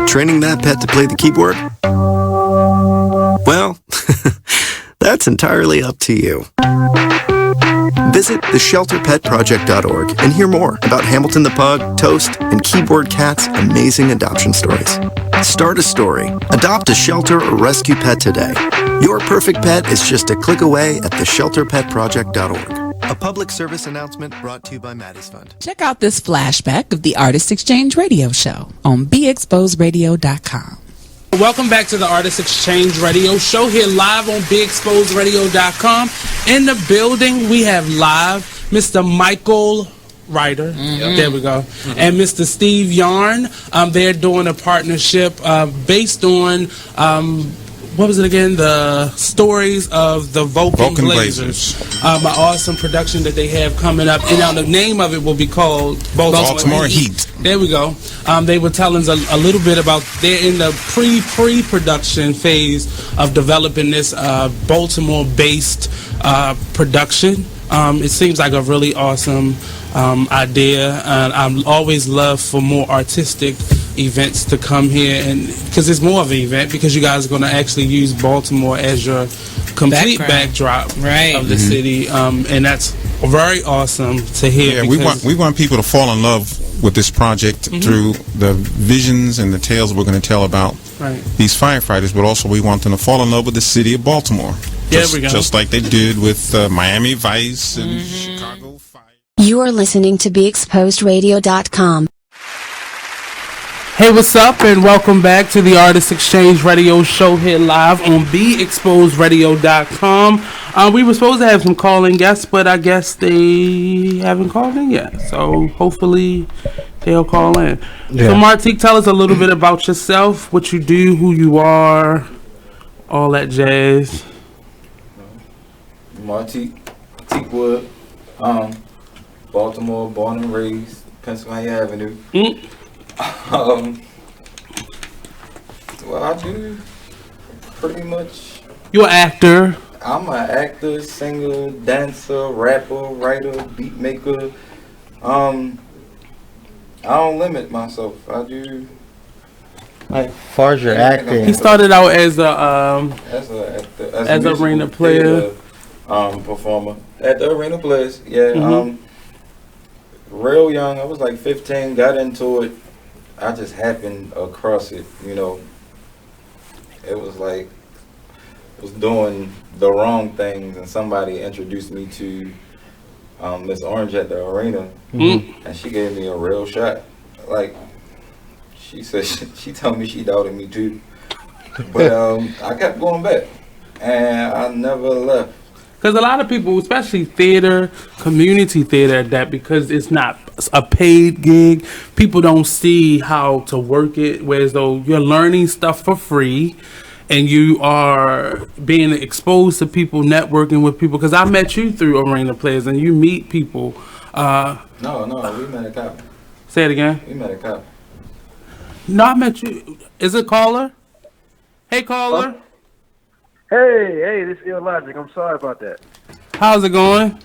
Training that pet to play the keyboard? Well, that's entirely up to you. Visit theshelterpetproject.org and hear more about Hamilton the Pug, Toast, and Keyboard Cat's amazing adoption stories. Start a story, adopt a shelter or rescue pet today. Your perfect pet is just a click away at theshelterpetproject.org. A public service announcement brought to you by Maddie's Fund. Check out this flashback of the Artist Exchange Radio Show on BeExposedRadio.com. Welcome back to the Artist Exchange Radio Show here live on BeExposedRadio.com. In the building, we have live Mr. Michael Ryder. There we go. And Mr. Steve Yarn. They're doing a partnership based on what was it again? The stories of the Vulcan Blazers. An awesome production that they have coming up. And now the name of it will be called Baltimore Heat. There we go. They were telling us a little bit about, they're in the pre-production phase of developing this Baltimore-based production. It seems like a really awesome idea, and I always love for more artistic events to come here, and because it's more of an event because you guys are going to actually use Baltimore as your complete backdrop of the city, and that's very awesome to hear. Yeah, we want people to fall in love with this project through the visions and the tales we're going to tell about these firefighters, but also we want them to fall in love with the city of Baltimore. Just like they did with Miami Vice and Chicago Fire. You are listening to BeExposedRadio.com. Hey, what's up, and welcome back to the Artist Exchange Radio Show here live on BeExposedRadio.com. We were supposed to have some calling guests, but I guess they haven't called in yet. So hopefully they'll call in. Yeah. So Martique, tell us a little bit about yourself, what you do, who you are, all that jazz. Martique Wood, Baltimore, born and raised, Pennsylvania Avenue. Well, I do pretty much. You're an actor. I'm an actor, singer, dancer, rapper, writer, beat maker. I don't limit myself. I do. Like, as far as your acting, He started out as a actor, as a arena player, performer at the arena place. Yeah, real young. I was like 15. Got into it. I just happened across it. You know, it was like I was doing the wrong things, and somebody introduced me to Miss Orange at the arena, and she gave me a real shot. Like, she said, she told me she doubted me too, but I kept going back, and I never left. Because a lot of people, especially theater, community theater, that because it's not a paid gig, people don't see how to work it. Whereas though you're learning stuff for free, and you are being exposed to people, networking with people. Because I met you through arena players, and you meet people. No, we met a cop. Say it again. We met a cop. No, I met you. Is it caller? Hey, caller. Huh? Hey, this is Illogic. I'm sorry about that. How's it going?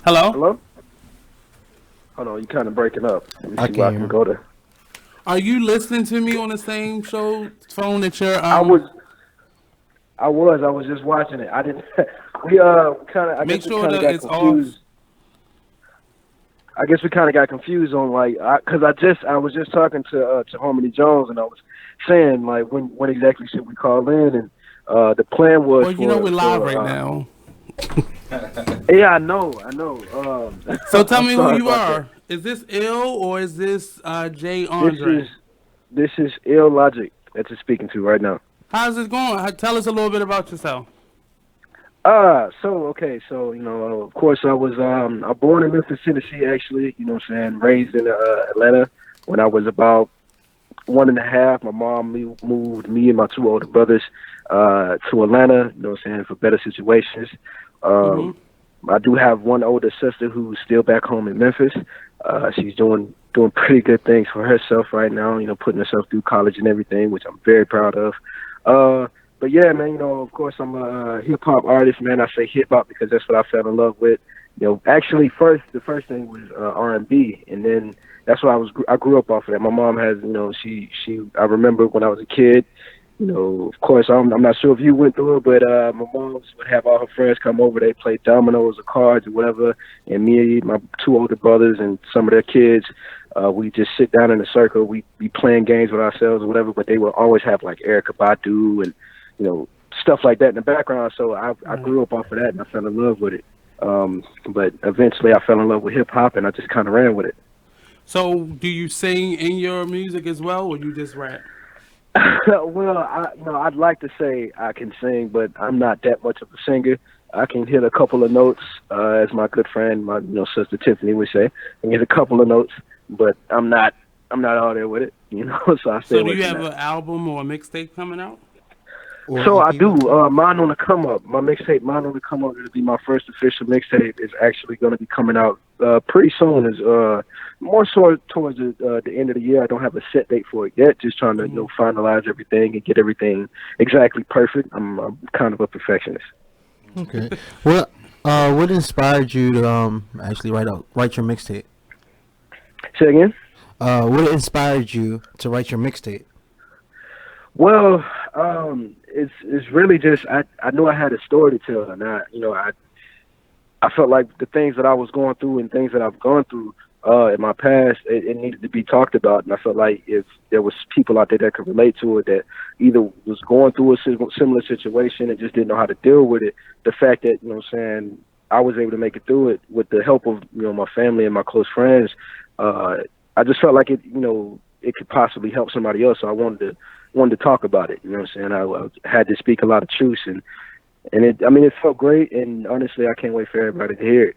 Hello? Hello? Hold on, you kind of breaking up. Let me I see where I can can go to. Are you listening to me on the same show phone that you're? I was just watching it. I didn't. We kind of. Make sure that it's off. I guess we kind of got confused on like, cause I was just talking to Harmony Jones, and I was saying like when exactly should we call in, and the plan was. Well, you know we're live right now. Yeah, I know. So tell I'm me sorry who you about are. Is this Ill or is this Jay Andre? This is Illogic that you're speaking to right now. How's it going? Tell us a little bit about yourself. So you know, of course I was I'm born in Memphis, Tennessee, actually, you know what I'm saying, raised in Atlanta. When I was about 1.5, my mom moved me and my 2 older brothers to Atlanta, you know what I'm saying, for better situations. I do have one older sister who's still back home in Memphis. She's doing pretty good things for herself right now, you know, putting herself through college and everything, which I'm very proud of. But yeah, man, you know, of course I'm a hip-hop artist, man. I say hip-hop because that's what I fell in love with. You know, actually the first thing was R&B, and then that's what I grew up off of that. My mom has, you know, I remember when I was a kid, you know, of course, I'm not sure if you went through it, but my mom would have all her friends come over. They play dominoes or cards or whatever, and me, my 2 older brothers, and some of their kids, we just sit down in a circle. We be playing games with ourselves or whatever, but they would always have like Erykah Badu and, you know, stuff like that in the background. So I grew up off of that, and I fell in love with it. But eventually I fell in love with hip hop, and I just kind of ran with it. So do you sing in your music as well, or you just rap? Well, I'd like to say I can sing, but I'm not that much of a singer. I can hit a couple of notes, as my good friend, my sister Tiffany would say. I can hit a couple of notes, but I'm not all there with it, you know. So I stay. So do you have an album or a mixtape coming out? So I do. Mine on the come up. My mixtape, Mine on the come up. It'll be my first official mixtape. Is actually going to be coming out pretty soon. Is more so towards the end of the year. I don't have a set date for it yet. Just trying to finalize everything and get everything exactly perfect. I'm kind of a perfectionist. Okay. Well, what inspired you to actually write your mixtape? Say again. What inspired you to write your mixtape? Well, it's really just I knew I had a story to tell, and I felt like the things that I was going through and things that I've gone through in my past, it needed to be talked about, and I felt like if there was people out there that could relate to it, that either was going through a similar situation and just didn't know how to deal with it, the fact that I was able to make it through it with the help of my family and my close friends, I just felt like it, it could possibly help somebody else. So I wanted to talk about it. You know what I'm saying? I had to speak a lot of truth, and it felt great. And honestly, I can't wait for everybody to hear it.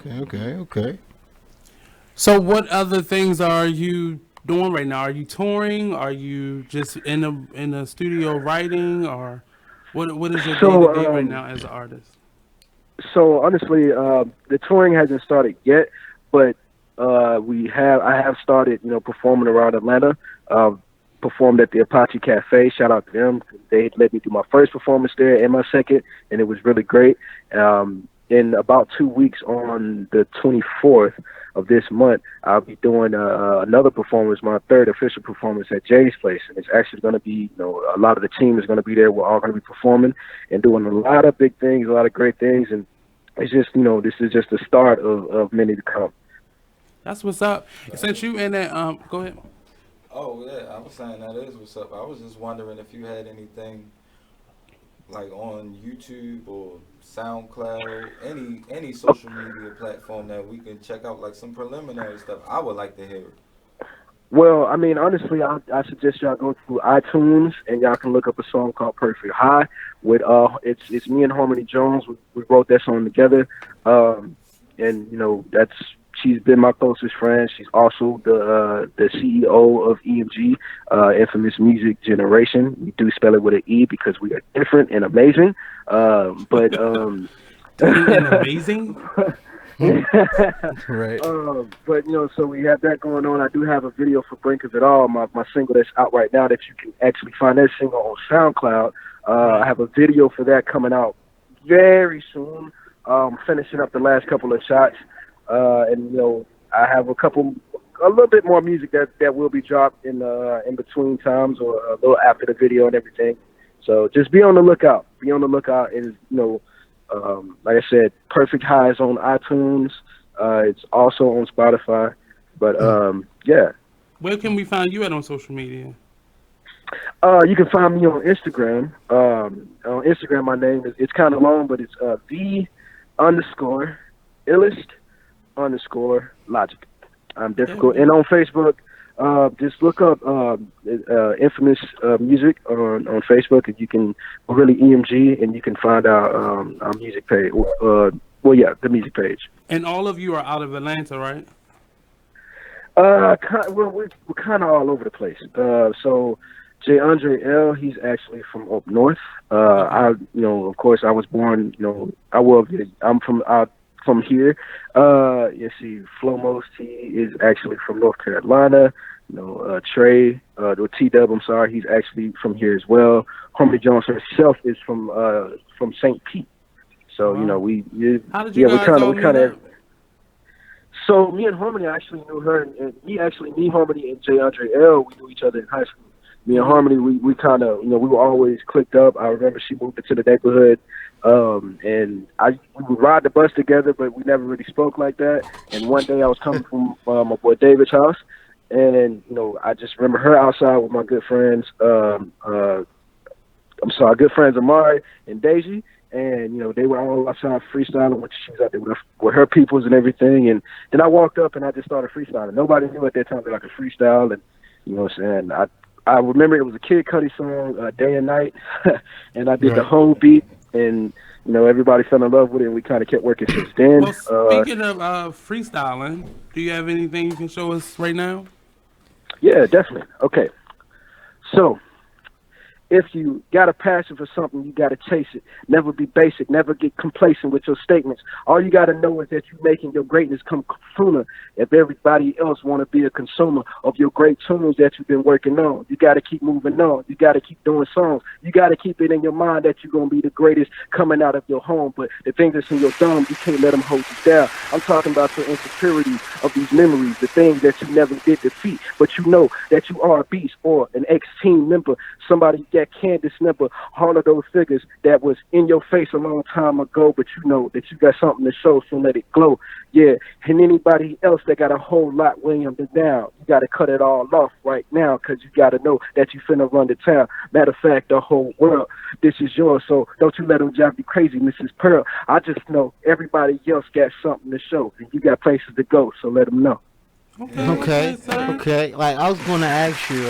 Okay. So what other things are you doing right now? Are you touring? Are you just in a studio writing, or what is your day-to-day right now as an artist? So honestly, the touring hasn't started yet, but I have started, performing around Atlanta. Performed at the Apache Cafe. Shout out to them. They let me do my first performance there and my second, and it was really great. In about 2 weeks, on the 24th of this month, I'll be doing another performance, my third official performance at Jay's Place, and it's actually going to be, a lot of the team is going to be there. We're all going to be performing and doing a lot of big things, a lot of great things, and it's just, this is just the start of many to come. That's what's up. Since you in that, go ahead. Oh yeah, I was saying that is what's up. I was just wondering if you had anything like on YouTube or SoundCloud, any social media platform that we can check out, like some preliminary stuff. I would like to hear it. Well, honestly, I suggest y'all go through iTunes and y'all can look up a song called "Perfect High." With it's me and Harmony Jones. We wrote that song together, and she's been my closest friend. She's also the CEO of EMG, Infamous Music Generation. We do spell it with an E because we are different and amazing. But and amazing. Right. But so we have that going on. I do have a video for Brink of It All, my single that's out right now, that you can actually find that single on SoundCloud. I have a video for that coming out very soon. Finishing up the last couple of shots. And I have a little bit more music that will be dropped in between times, or a little after the video and everything. So just be on the lookout. Be on the lookout, and like I said, Perfect High is on iTunes. It's also on Spotify. But yeah. Where can we find you at on social media? You can find me on Instagram. On Instagram, my name it's kind of long, but it's the_illest_logic. I'm difficult. And on Facebook, just look up Infamous Music on Facebook, and you can really EMG, and you can find our music page. The music page. And all of you are out of Atlanta, right? We're kind of all over the place. So J. Andre L, he's actually from up north. Of course, I was born. I'm from here. You see, Flomos T is actually from North Carolina. Cherrie, or T-Dub, I'm sorry, he's actually from here as well. Harmony Jones herself is from St. Pete. So we kind of. So me and Harmony, I actually knew her, and me, Harmony, and J. Andre L, we knew each other in high school. Me and Harmony, we kind of, we were always clicked up. I remember she moved into the neighborhood, and we would ride the bus together, but we never really spoke like that. And one day I was coming from my boy David's house, and I just remember her outside with my good friends. Good friends Amari and Daisy, and they were all outside freestyling when she was out there with her peoples and everything. And then I walked up and I just started freestyling. Nobody knew at that time that I could freestyle, and what I'm saying, I remember it was a Kid Cudi song, Day and Night, and I did the whole beat, and everybody fell in love with it, and we kind of kept working since then. Well, speaking of freestyling, do you have anything you can show us right now? Yeah, definitely. Okay, so if you got a passion for something, you got to chase it. Never be basic. Never get complacent with your statements. All you got to know is that you're making your greatness come sooner. If everybody else want to be a consumer of your great tunes that you've been working on, you got to keep moving on. You got to keep doing songs. You got to keep it in your mind that you're going to be the greatest coming out of your home. But the things that's in your dome, you can't let them hold you down. I'm talking about your insecurities of these memories, the things that you never did defeat, but you know that you are a beast or an ex-team member, somebody that can dismember all of those figures that was in your face a long time ago, but you know that you got something to show, so let it glow. Yeah, and anybody else that got a whole lot weighing them down, you got to cut it all off right now, because you got to know that you finna run the town. Matter of fact, the whole world, this is yours, so don't you let them drive you crazy, Mrs. Pearl. I just know everybody else got something to show, and you got places to go, so let them know. Okay. Like I was gonna ask you,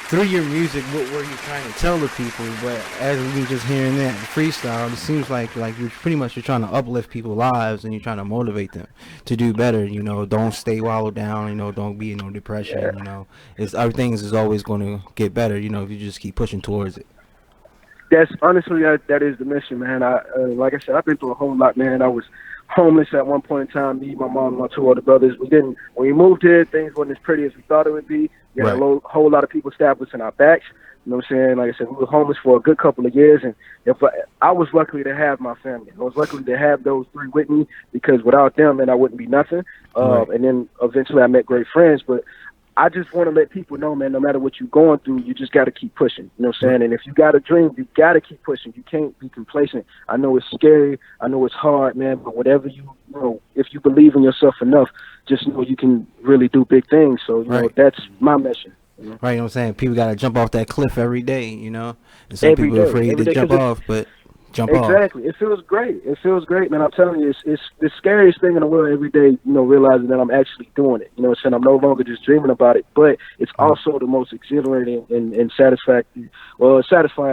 through your music, what were you trying to tell the people? But as we just hearing that freestyle, it seems like you're pretty much trying to uplift people's lives and you're trying to motivate them to do better. You know, don't stay wallowed down. You know, don't be in no depression. You know, everything is always going to get better. You know, if you just keep pushing towards it. That's honestly that is the mission, man. Like I said, I've been through a whole lot, man. I was homeless at one point in time. Me, my mom, and my two older brothers. When we moved here, things wasn't as pretty as we thought it would be. We had a whole lot of people stabbed us in our backs. You know what I'm saying? Like I said, we were homeless for a good couple of years, and I was lucky to have my family. I was lucky to have those three with me, because without them, man, I wouldn't be nothing. And then eventually I met great friends, but I just want to let people know, man, no matter what you're going through, you just got to keep pushing. You know what I'm saying? And if you got a dream, you got to keep pushing. You can't be complacent. I know it's scary. I know it's hard, man, but whatever you know, if you believe in yourself enough, just know you can really do big things. So, you know, that's my mission. You know? Right, you know what I'm saying? People got to jump off that cliff every day, you know? And some people are afraid to jump off, but jump off. Exactly. It feels great. It feels great, man. I'm telling you, it's the scariest thing in the world every day, you know, realizing that I'm actually doing it. You know what I'm saying? I'm no longer just dreaming about it, but it's also the most exhilarating and satisfying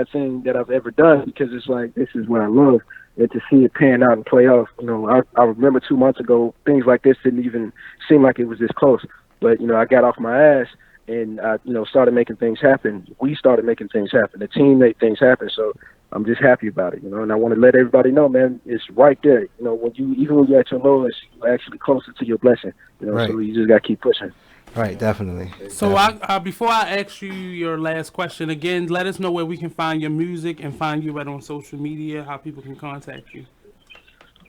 thing that I've ever done, because it's like, this is what I love. And to see it pan out and play off, you know, I remember 2 months ago, things like this didn't even seem like it was this close. But, you know, I got off my ass and I, you know, started making things happen. We started making things happen. The team made things happen. So I'm just happy about it, you know, and I want to let everybody know, man, it's right there. You know, even when you're at your lowest, you're actually closer to your blessing, you know, so you just got to keep pushing. Right, definitely. So before I ask you your last question, again, let us know where we can find your music and find you on social media, how people can contact you.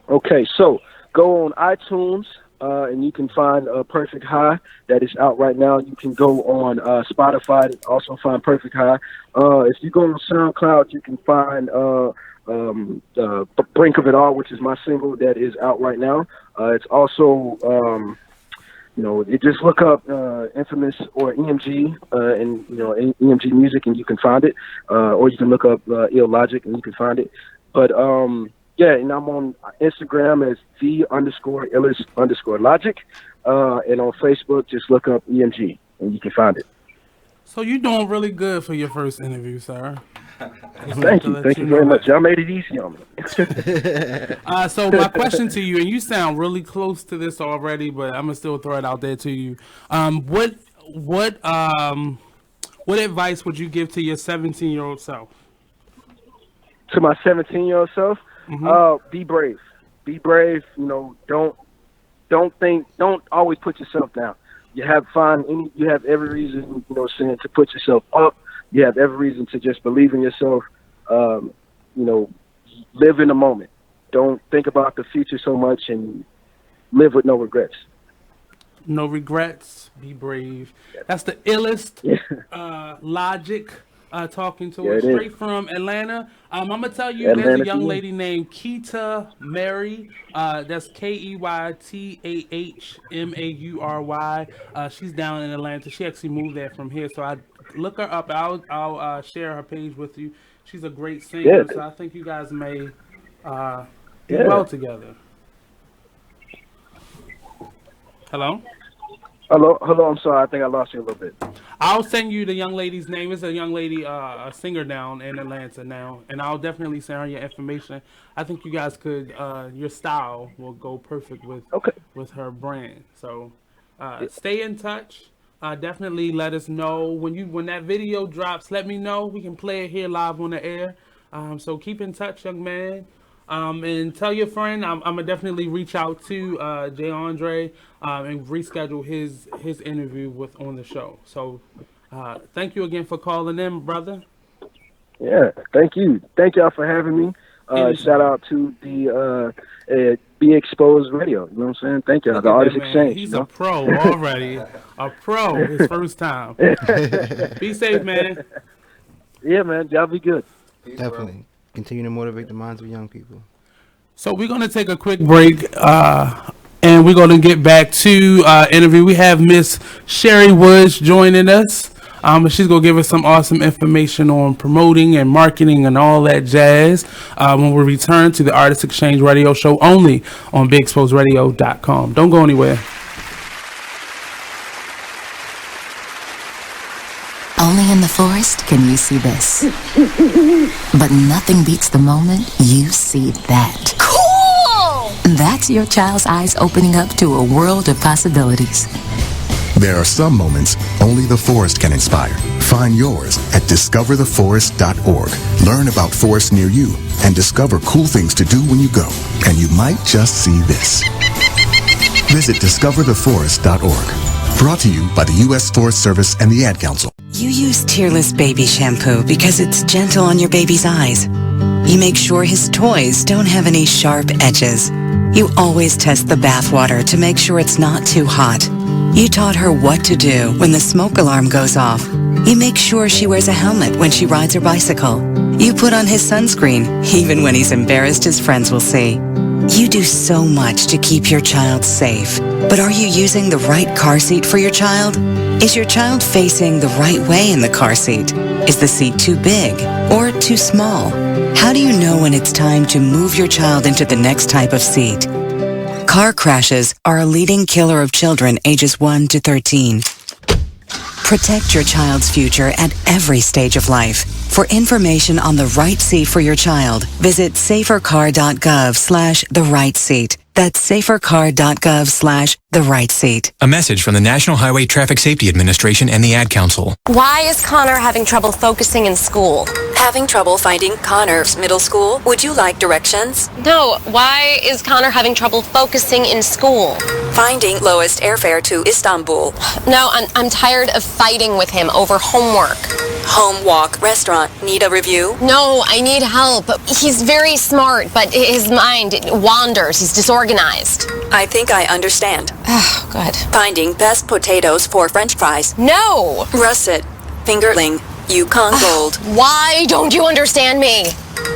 Okay, so go on iTunes, and you can find Perfect High. That is out right now. You can go on Spotify and also find Perfect High. If you go on SoundCloud, you can find Brink of It All, which is my single that is out right now. It's also, you know, you just look up Infamous or EMG and, you know, EMG Music, and you can find it. Or you can look up Ill Logic and you can find it. But yeah, and I'm on Instagram as _illest_logic. And on Facebook, just look up EMG and you can find it. So you're doing really good for your first interview, sir. Thank you very much. Y'all made it easy on me. So my question to you, and you sound really close to this already, but I'm gonna still throw it out there to you. What advice would you give to your 17-year-old self? To my 17-year-old self, be brave. Be brave. You know, don't always put yourself down. You have every reason, you know, to put yourself up. You have every reason to just believe in yourself. You know, live in the moment. Don't think about the future so much, and live with no regrets. No regrets. Be brave. That's the illest Logic talking to us straight from Atlanta. I'm gonna tell you, there's a young lady named Keita Mary. That's KEYTAHMAURY. She's down in Atlanta. She actually moved there from here, so I look her up. I'll share her page with you. She's a great singer, so I think you guys may do well together. Hello? Hello, I'm sorry. I think I lost you a little bit. I'll send you the young lady's name. It's a young lady, a singer down in Atlanta now, and I'll definitely send her your information. I think you guys could, your style will go perfect with her brand. So stay in touch. Definitely let us know when that video drops. Let me know. We can play it here live on the air. So keep in touch, young man. And tell your friend I'm gonna definitely reach out to Jay Andre and reschedule his interview on the show. So thank you again for calling in, brother. Yeah, thank you. Thank y'all for having me. Shout out to the Be Exposed Radio. You know what I'm saying? Thank y'all. The Artist Exchange. He's a pro already. A pro his first time. Be safe, man. Yeah, man. Y'all be good. Definitely. Continue to motivate the minds of young people. So we're going to take a quick break, and we're going to get back to interview. We have Miss Cherrie Woods joining us. She's going to give us some awesome information on promoting and marketing and all that jazz when we return to the Artist Exchange Radio Show only on BigExposedRadio.com. Don't go anywhere. Only in the forest can you see this. But nothing beats the moment you see that. Cool! That's your child's eyes opening up to a world of possibilities. There are some moments only the forest can inspire. Find yours at discovertheforest.org. Learn about forests near you and discover cool things to do when you go. And you might just see this. Visit discovertheforest.org. Brought to you by the U.S. Forest Service and the Ad Council. You use Tearless Baby Shampoo because it's gentle on your baby's eyes. You make sure his toys don't have any sharp edges. You always test the bath water to make sure it's not too hot. You taught her what to do when the smoke alarm goes off. You make sure she wears a helmet when she rides her bicycle. You put on his sunscreen, even when he's embarrassed his friends will see. You do so much to keep your child safe. But are you using the right car seat for your child? Is your child facing the right way in the car seat? Is the seat too big or too small? How do you know when it's time to move your child into the next type of seat? Car crashes are a leading killer of children ages 1 to 13. Protect your child's future at every stage of life. For information on the right seat for your child, visit safercar.gov/the-right-seat. That's safercar.gov/the-right-seat. A message from the National Highway Traffic Safety Administration and the Ad Council. Why is Connor having trouble focusing in school? Having trouble finding Connor's middle school? Would you like directions? No, why is Connor having trouble focusing in school? Finding lowest airfare to Istanbul. No, I'm tired of fighting with him over homework. Home, walk, restaurant. Need a review? No, I need help. He's very smart, but his mind wanders. He's disorganized. I think I understand. Oh, good. Finding best potatoes for French fries. No! Russet, fingerling, Yukon Gold. Why don't you understand me?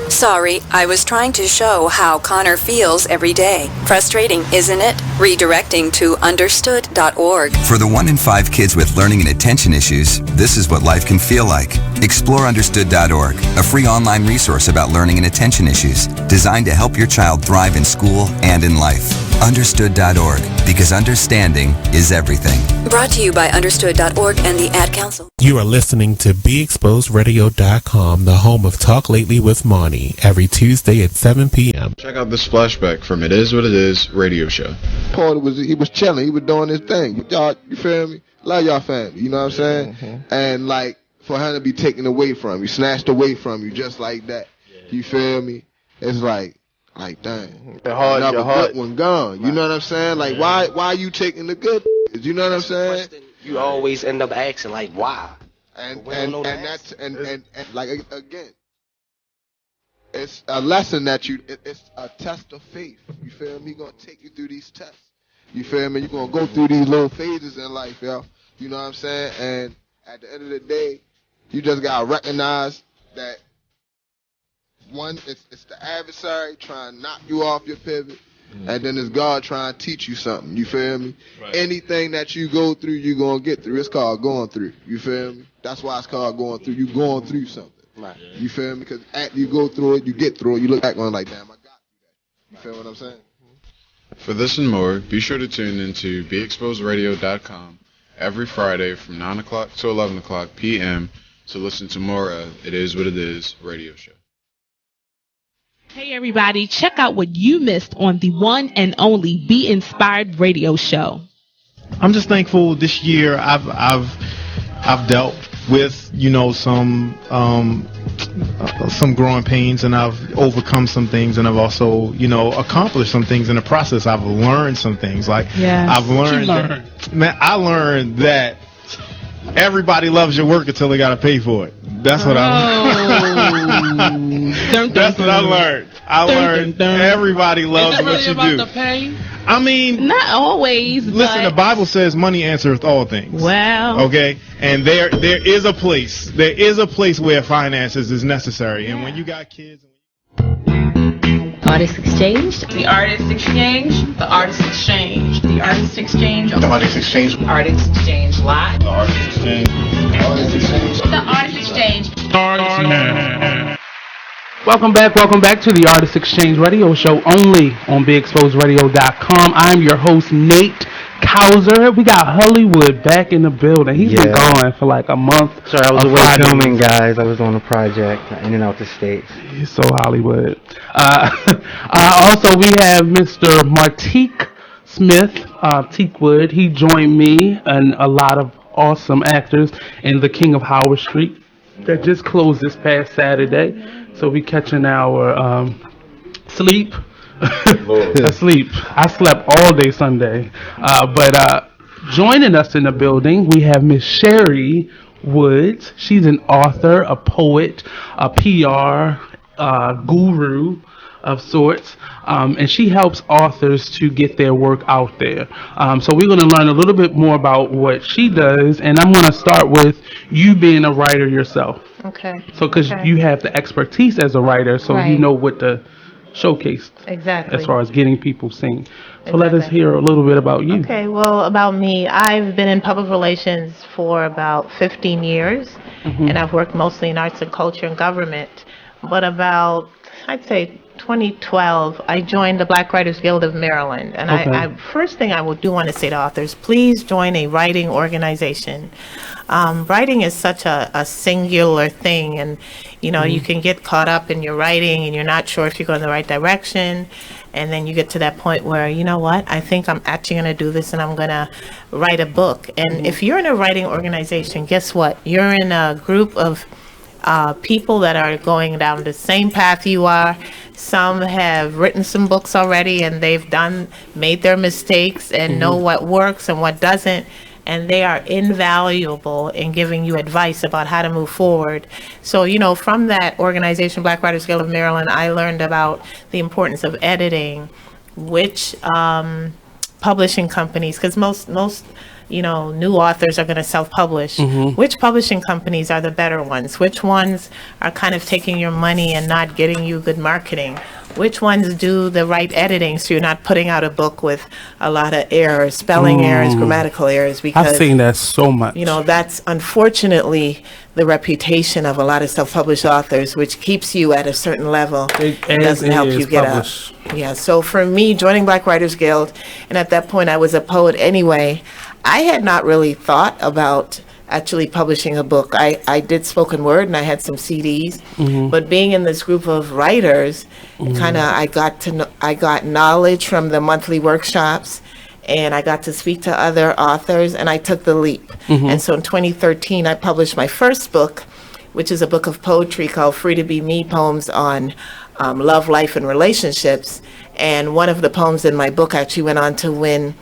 Sorry, I was trying to show how Connor feels every day. Frustrating, isn't it? Redirecting to understood.org. For the 1 in 5 kids with learning and attention issues, this is what life can feel like. Explore understood.org, a free online resource about learning and attention issues, designed to help your child thrive in school and in life. Understood.org, because understanding is everything. Brought to you by understood.org and the Ad Council. You are listening to BeExposedRadio.com, the home of Talk Lately with Monty, every Tuesday at 7 p.m. Check out this flashback from It Is What It Is radio show. Paul was chilling, he was doing his thing. Y'all, you feel me? Love y'all family, you know what I'm saying? Mm-hmm. And like for him to be taken away from you, snatched away from you, just like that. You feel me? It's like dang, another good one gone. You know what I'm saying? Like why you taking the good? You know what I'm saying? You always end up asking like why. And like again, it's a lesson that it's a test of faith. You feel me? He's gonna take you through these tests. You feel me? You're gonna go through these little phases in life, yo. You know what I'm saying? And at the end of the day, you just gotta recognize that one, it's the adversary trying to knock you off your pivot, and then it's God trying to teach you something. You feel me? Right. Anything that you go through, you're gonna get through. It's called going through. You feel me? That's why it's called going through. You going through something. Right. You feel me? Because after you go through it, you get through it. You look back on it like, damn, I got through that. You feel what I'm saying? For this and more, be sure to tune into BeExposedRadio.com every Friday from 9 o'clock to 11 o'clock p.m. to listen to more of It Is What It Is radio show. Hey everybody, check out what you missed on the one and only Be Inspired radio show. I'm just thankful this year I've dealt with, some growing pains, and I've overcome some things, and I've also, accomplished some things in the process. I've learned some things. I learned that everybody loves your work until they got to pay for it. That's what I learned. That's what I learned. I learned everybody loves what you do. I mean, not always. Listen, the Bible says money answereth all things. Well, okay, and there is a place. There is a place where finances is necessary, and when you got kids. Artist Exchange. The Artist Exchange. The Artist Exchange. The Artist Exchange. The Artist Exchange. Artist Exchange Live. The Artist Exchange. The Artist Exchange. The Artist Exchange. Welcome back to the Artist Exchange radio show only on BeExposedRadio.com. I'm your host, Nate Couser. We got Hollywood back in the building. He's been gone for like a month. Sorry, I was away filming, guys. I was on a project in and out the States. He's so Hollywood. Also, we have Mr. Martique Smith, Teakwood. He joined me and a lot of awesome actors in The King of Howard Street that just closed this past Saturday. So we catching our sleep. Asleep. I slept all day Sunday. But joining us in the building, we have Miss Cherrie Woods. She's an author, a poet, a PR guru of sorts, and she helps authors to get their work out there. So we're going to learn a little bit more about what she does, and I'm going to start with you being a writer yourself. Okay. So because you have the expertise as a writer, so you know what to showcase as far as getting people seen. So let us hear a little bit about you. Okay, well, about me, I've been in public relations for about 15 years, and I've worked mostly in arts and culture and government. But about, I'd say, 2012, I joined the Black Writers Guild of Maryland. And I first thing I do want to say to authors, please join a writing organization. Writing is such a singular thing, and you can get caught up in your writing and you're not sure if you're going in the right direction, and then you get to that point where, you know what, I think I'm actually going to do this and I'm going to write a book. And if you're in a writing organization, guess what? You're in a group of people that are going down the same path you are. Some have written some books already and they've made their mistakes and know what works and what doesn't. And they are invaluable in giving you advice about how to move forward. So, from that organization, Black Writers Guild of Maryland, I learned about the importance of editing, which publishing companies, because most new authors are going to self-publish. Which publishing companies are the better ones? Which ones are kind of taking your money and not getting you good marketing? Which ones do the right editing so you're not putting out a book with a lot of errors, spelling errors, grammatical errors? Because I've seen that so much. That's unfortunately the reputation of a lot of self-published authors, which keeps you at a certain level. It doesn't help you get up. Yeah, so for me, joining Black Writers Guild, and at that point I was a poet anyway, I had not really thought about actually publishing a book. I did spoken word and I had some CDs, but being in this group of writers, I got knowledge from the monthly workshops, and I got to speak to other authors, and I took the leap. And so in 2013, I published my first book, which is a book of poetry called Free to Be Me, poems on love, life, and relationships. And one of the poems in my book actually went on to win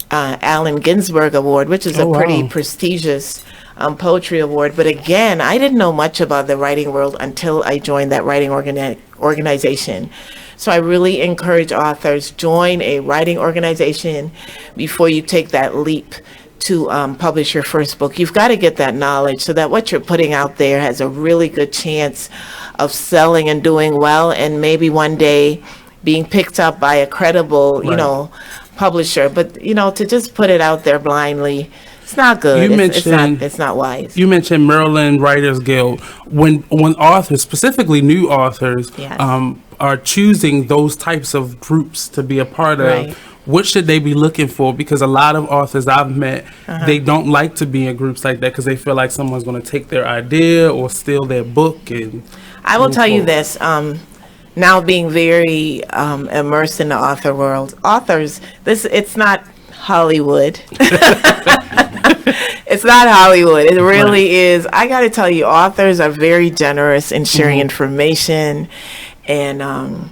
Allen Ginsberg Award, which is a pretty prestigious poetry award. But again, I didn't know much about the writing world until I joined that writing organization. So I really encourage authors, join a writing organization before you take that leap to publish your first book. You've got to get that knowledge so that what you're putting out there has a really good chance of selling and doing well, and maybe one day being picked up by a credible, publisher. But to just put it out there blindly, it's not good. It's not wise. You mentioned Maryland Writers Guild. When authors, specifically new authors, are choosing those types of groups to be a part of, what should they be looking for? Because a lot of authors I've met, they don't like to be in groups like that because they feel like someone's going to take their idea or steal their book. And I will tell you this. Now being very immersed in the author world, authors, it's not Hollywood. It's not Hollywood. It really is. I got to tell you, authors are very generous in sharing information and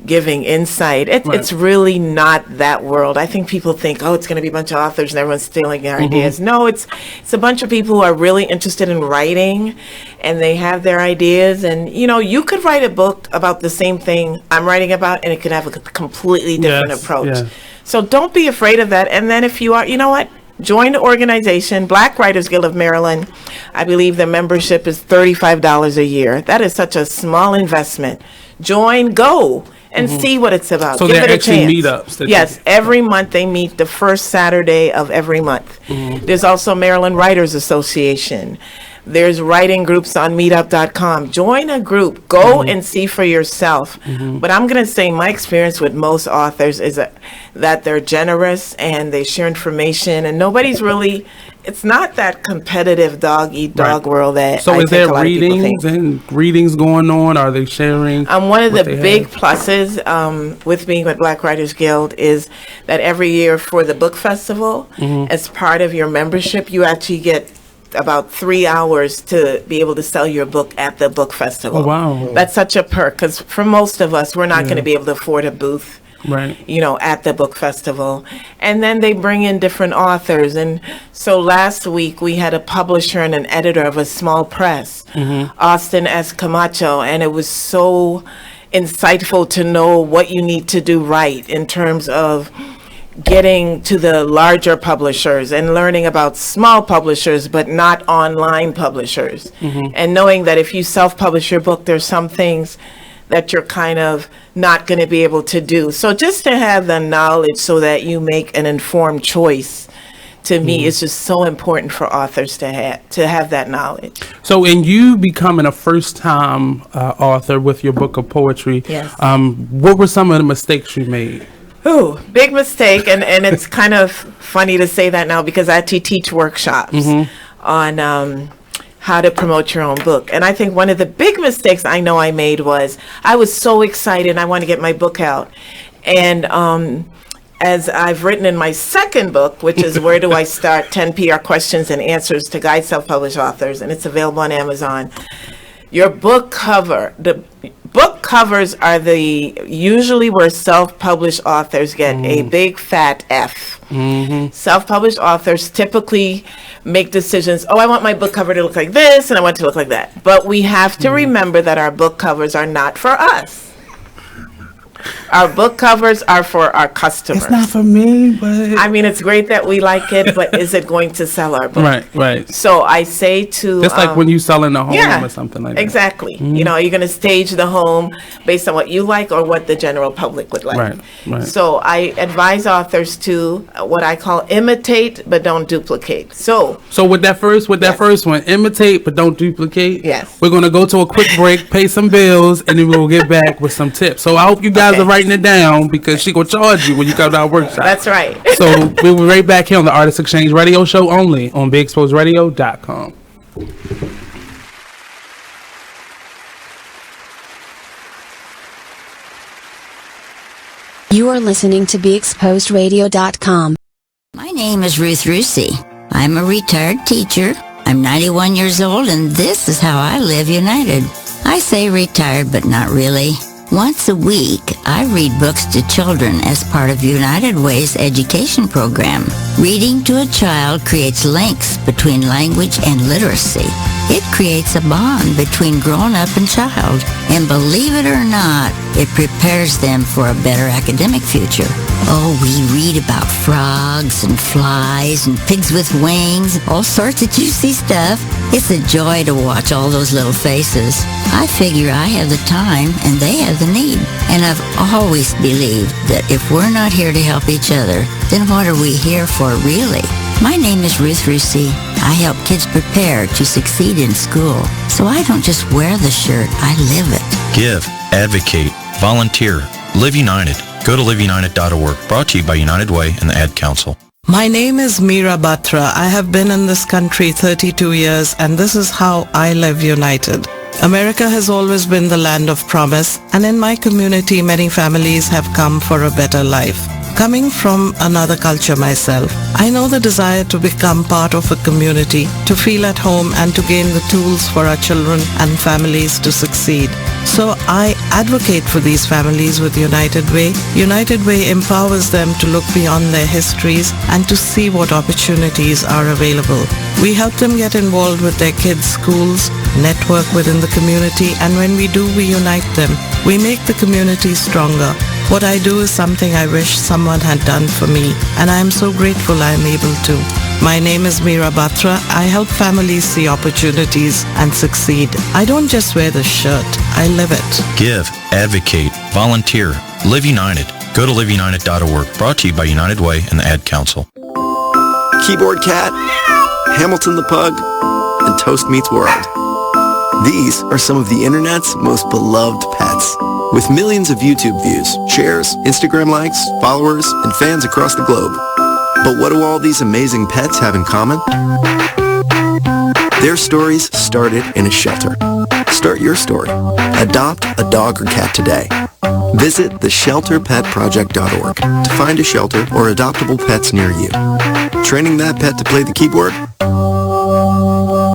giving insight. It's really not that world. I think people think, it's going to be a bunch of authors and everyone's stealing their ideas. No, it's a bunch of people who are really interested in writing, and they have their ideas. And you could write a book about the same thing I'm writing about, and it could have a completely different approach. Yeah. So don't be afraid of that. And then if you are, join the organization, Black Writers Guild of Maryland. I believe the membership is $35 a year. That is such a small investment. Join, go, and see what it's about. So give it a chance. Meetups. Yes, every month they meet the first Saturday of every month. There's also Maryland Writers Association. There's writing groups on meetup.com. Join a group. Go and see for yourself. But I'm going to say my experience with most authors is that they're generous and they share information, and nobody's really, it's not that competitive dog-eat-dog world that So I is think there a lot of people think. readings going on? Are they sharing? One of the what they big have? pluses with being with Black Writers Guild is that every year for the book festival, as part of your membership, you actually get about 3 hours to be able to sell your book at the book festival. Oh, wow. That's such a perk, because for most of us, we're not going to be able to afford a booth, at the book festival. And then they bring in different authors. And so last week we had a publisher and an editor of a small press, Austin S. Camacho, and it was so insightful to know what you need to do right in terms of getting to the larger publishers and learning about small publishers but not online publishers, and knowing that if you self-publish your book, there's some things that you're kind of not going to be able to do. So just to have the knowledge so that you make an informed choice, to me, is just so important for authors to have that knowledge. So in you becoming a first-time author with your book of poetry, what were some of the mistakes you made? Ooh, big mistake, and it's kind of funny to say that now because I actually teach workshops on how to promote your own book. And I think one of the big mistakes I know I made was I was so excited I want to get my book out. And as I've written in my second book, which is Where Do I Start? 10 PR Questions and Answers to Guide Self-Published Authors, and it's available on Amazon. Your book cover, the book covers are usually where self-published authors get a big fat F. Self-published authors typically make decisions, I want my book cover to look like this and I want it to look like that. But we have to remember that our book covers are not for us. Our book covers are for our customers. It's not for me, but I mean, it's great that we like it, but is it going to sell our book? Right. So I say to just like when you selling a home or something like that. Exactly. You know, you're going to stage the home based on what you like or what the general public would like. Right. So I advise authors to what I call imitate but don't duplicate. So with that first one, imitate but don't duplicate. Yes. We're going to go to a quick break, pay some bills, and then we'll get back with some tips. So I hope you guys are writing it down because she gonna charge you when you come to our workshop. That's right. So we'll be right back here on the Artist Exchange Radio Show only on BigExposedRadio.com. You are listening to BeExposedRadio.com. My name is Ruth Rusi. I'm a retired teacher. I'm 91 years old, and this is how I live united. I say retired, but not really. Once a week, I read books to children as part of United Way's education program. Reading to a child creates links between language and literacy. It creates a bond between grown-up and child. And believe it or not, it prepares them for a better academic future. Oh, we read about frogs and flies and pigs with wings, all sorts of juicy stuff. It's a joy to watch all those little faces. I figure I have the time and they have the need. And I've always believed that if we're not here to help each other, then what are we here for really? My name is Ruth Rusi. I help kids prepare to succeed in school. So I don't just wear the shirt, I live it. Give, advocate, volunteer, live united. Go to liveunited.org. Brought to you by United Way and the Ad Council. My name is Meera Batra. I have been in this country 32 years, and this is how I live united. America has always been the land of promise, and in my community many families have come for a better life. Coming from another culture myself, I know the desire to become part of a community, to feel at home and to gain the tools for our children and families to succeed. So I advocate for these families with United Way. United Way empowers them to look beyond their histories and to see what opportunities are available. We help them get involved with their kids' schools, network within the community, and when we do, we unite them. We make the community stronger. What I do is something I wish someone had done for me, and I am so grateful I am able to. My name is Meera Batra. I help families see opportunities and succeed. I don't just wear the shirt, I live it. Give, advocate, volunteer, live united. Go to liveunited.org. Brought to you by United Way and the Ad Council. Keyboard Cat, Hamilton the Pug, and Toast Meets World. These are some of the internet's most beloved pets. With millions of YouTube views, shares, Instagram likes, followers, and fans across the globe. But what do all these amazing pets have in common? Their stories started in a shelter. Start your story. Adopt a dog or cat today. Visit theshelterpetproject.org to find a shelter or adoptable pets near you. Training that pet to play the keyboard?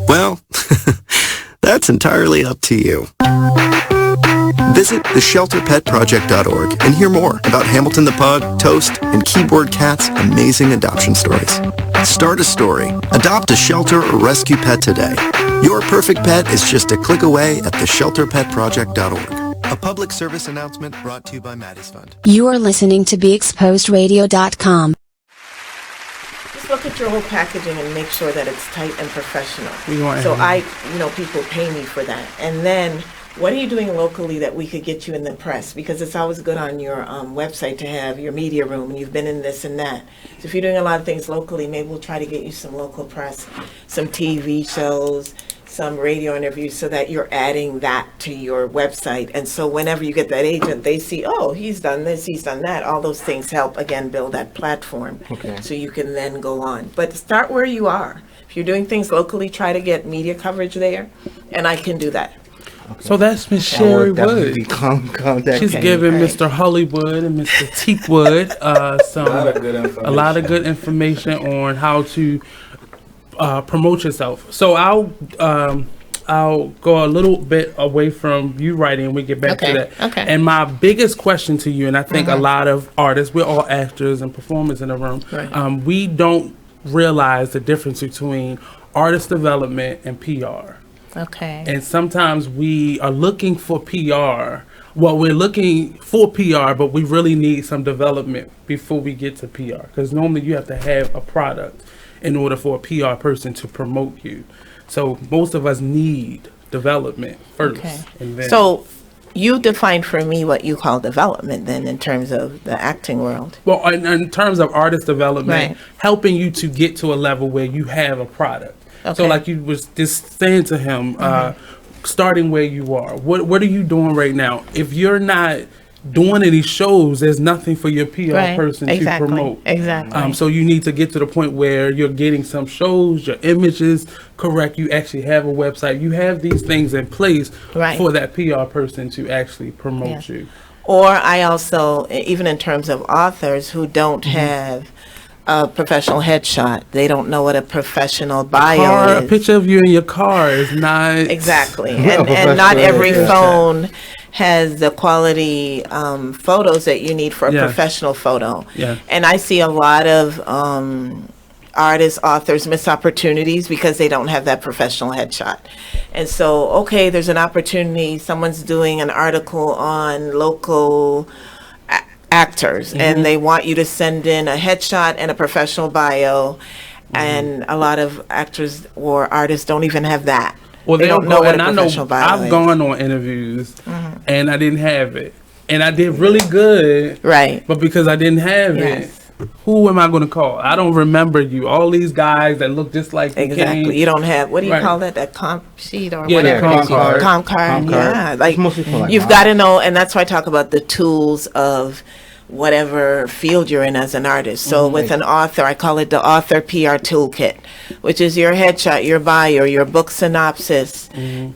Well, that's entirely up to you. Visit theshelterpetproject.org and hear more about Hamilton the Pug, Toast, and Keyboard Cat's amazing adoption stories. Start a story. Adopt a shelter or rescue pet today. Your perfect pet is just a click away at theshelterpetproject.org. A public service announcement brought to you by Maddie's Fund. You are listening to BeExposedRadio.com. Just look at your whole packaging and make sure that it's tight and professional. So People pay me for that. And then, what are you doing locally that we could get you in the press? Because it's always good on your website to have your media room, and you've been in this and that. So if you're doing a lot of things locally, maybe we'll try to get you some local press, some TV shows, some radio interviews, so that you're adding that to your website. And so whenever you get that agent, they see, oh, he's done this, he's done that. All those things help, again, build that platform. Okay. So you can then go on. But start where you are. If you're doing things locally, try to get media coverage there, and I can do that. So that's Miss Cherrie Wood. She's giving Right. Mr. Hollywood and Mr. Teakwood a lot of good information on how to promote yourself. So I'll go a little bit away from you writing and we get back to that. Okay. And my biggest question to you, and I think a lot of artists, we're all actors and performers in the room, we don't realize the difference between artist development and PR. Okay. And sometimes we are looking for PR. Well, we're looking for PR, but we really need some development before we get to PR. Because normally you have to have a product in order for a PR person to promote you. So most of us need development first. Okay. And then So you defined for me what you call development then in terms of the acting world. well, in terms of artist development, Right. helping you to get to a level where you have a product. So Okay. like you was just saying to him, starting where you are, what are you doing right now? If you're not doing any shows, there's nothing for your PR Right. person Exactly. to promote. Exactly. So you need to get to the point where you're getting some shows, your image is correct, you actually have a website, you have these things in place Right. for that PR person to actually promote Yeah. you. Or I also, even in terms of authors who don't have a professional headshot, they don't know what a professional bio A is. picture of you in your car is not Exactly. And not every phone has the quality photos that you need for a Yes. professional photo. Yeah. And I see a lot of artists, authors miss opportunities because they don't have that professional headshot. And so, okay, there's an opportunity, someone's doing an article on local actors, and they want you to send in a headshot and a professional bio, and a lot of actors or artists don't even have that. Well, they don't know what a and professional bio I've is. gone on interviews and I didn't have it, and I did really good. Right. But because I didn't have Yes. it, who am I going to call? I don't remember you. All these guys that look just like you Exactly. came- You don't have, what do you Right. call that? That comp sheet or Yeah, the whatever. comp card. Comp card. Comp card. Yeah. Like, Mostly for, like, you've models. got to know, and that's why I talk about the tools of whatever field you're in as an artist. So with an author, I call it the author PR toolkit, which is your headshot, your bio, your book synopsis,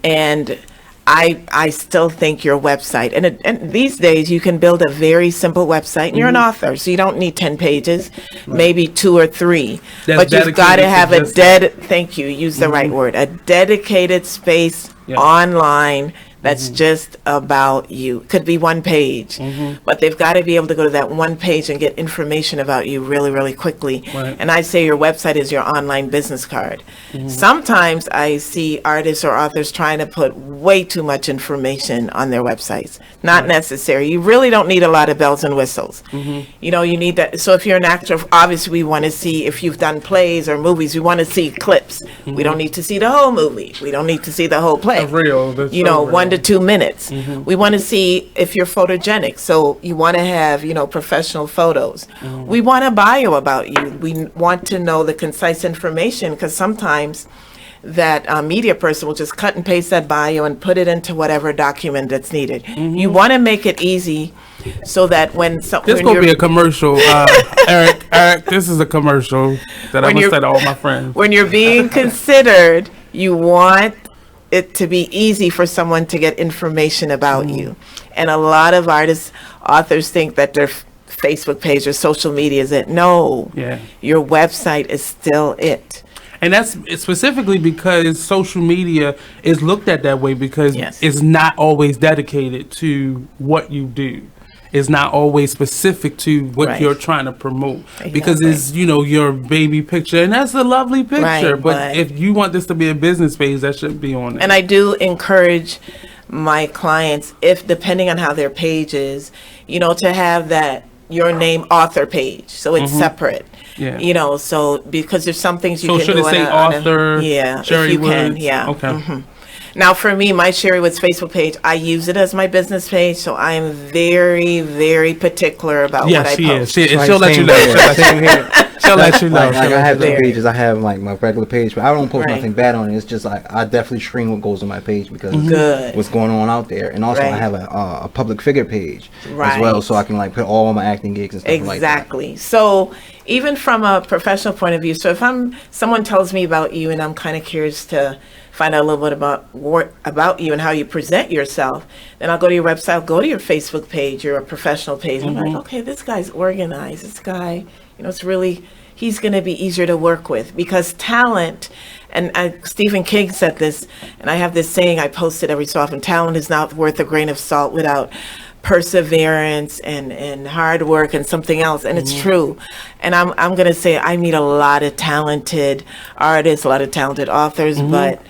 and I still think your website, and these days you can build a very simple website, and you're an author, so you don't need 10 pages, maybe 2 or 3, That's but you've got to dedicated to have a just that. thank you, use the right word, a dedicated space Yeah. online that's just about you. Could be one page, but they've got to be able to go to that one page and get information about you really, really quickly. Right. And I say your website is your online business card. Sometimes I see artists or authors trying to put way too much information on their websites. Not necessary. You really don't need a lot of bells and whistles. You know, you need that. So if you're an actor, obviously we want to see, if you've done plays or movies, we want to see clips. We don't need to see the whole movie. We don't need to see the whole play. That's You so know, real. 1 to 2 minutes. We want to see if you're photogenic. So you want to have, you know, professional photos. We want a bio about you. We want to know the concise information, because sometimes that media person will just cut and paste that bio and put it into whatever document that's needed. You want to make it easy so that when this gonna be a commercial, Eric, this is a commercial that I'm gonna say to all my friends. When you're being considered, you want it to be easy for someone to get information about you. And a lot of artists, authors think that their Facebook page or social media is it. No, your website is still it. And that's specifically because social media is looked at that way because it's not always dedicated to what you do. It's not always specific to what you're trying to promote because it's, your baby picture, and that's a lovely picture. But if you want this to be a business page, that should be on it. And I do encourage my clients, if depending on how their page is, to have that your name author page, so it's separate. So because there's some things you can do. So should it say author? Cherrie if you can, Okay. Now for me, my Cherrie Woods Facebook page, I use it as my business page, so I am very, very particular about what I post. She'll let you know. She'll let you know. Like I have two pages. I have like my regular page, but I don't post nothing bad on it. It's just like I definitely stream what goes on my page because what's going on out there, and also I have a public figure page as well, so I can like put all my acting gigs and stuff like that. Exactly. So even from a professional point of view, so if someone tells me about you and I'm kind of curious to find out a little bit about you and how you present yourself, then I'll go to your website, I'll go to your Facebook page, your professional page. I'm like, okay, this guy's organized. This guy, it's really, he's going to be easier to work with because talent, and Stephen King said this, and I have this saying I post it every so often, talent is not worth a grain of salt without perseverance and hard work and something else, and it's true. And I'm gonna say I meet a lot of talented artists, a lot of talented authors, but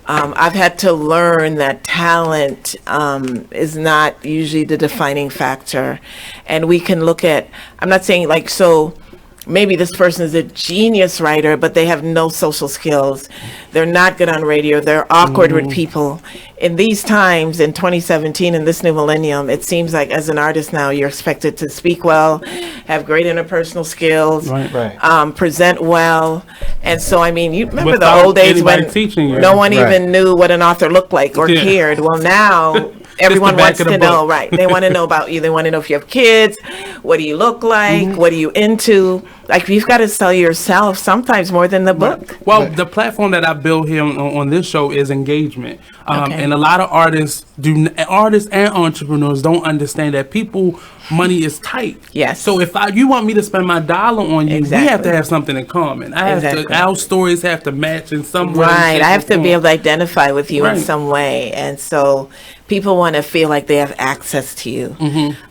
I've had to learn that talent is not usually the defining factor. And we can look at, I'm not saying like, so maybe this person is a genius writer, but they have no social skills. They're not good on radio. They're awkward with people. In these times, in 2017, in this new millennium, it seems like as an artist now, you're expected to speak well, have great interpersonal skills, present well. And so, I mean, you remember the old days when no one even knew what an author looked like or cared. Well, now everyone wants to know, they want to know about you. They want to know if you have kids. What do you look like? What are you into? Like, you've got to sell yourself sometimes more than the book. Well, the platform that I built here on this show is engagement. And a lot of artists and entrepreneurs don't understand that money is tight. Yes. So if you want me to spend my dollar on you, we have to have something in common. Our stories have to match in some way. Right. I have to be able to identify with you in some way. And so people want to feel like they have access to you.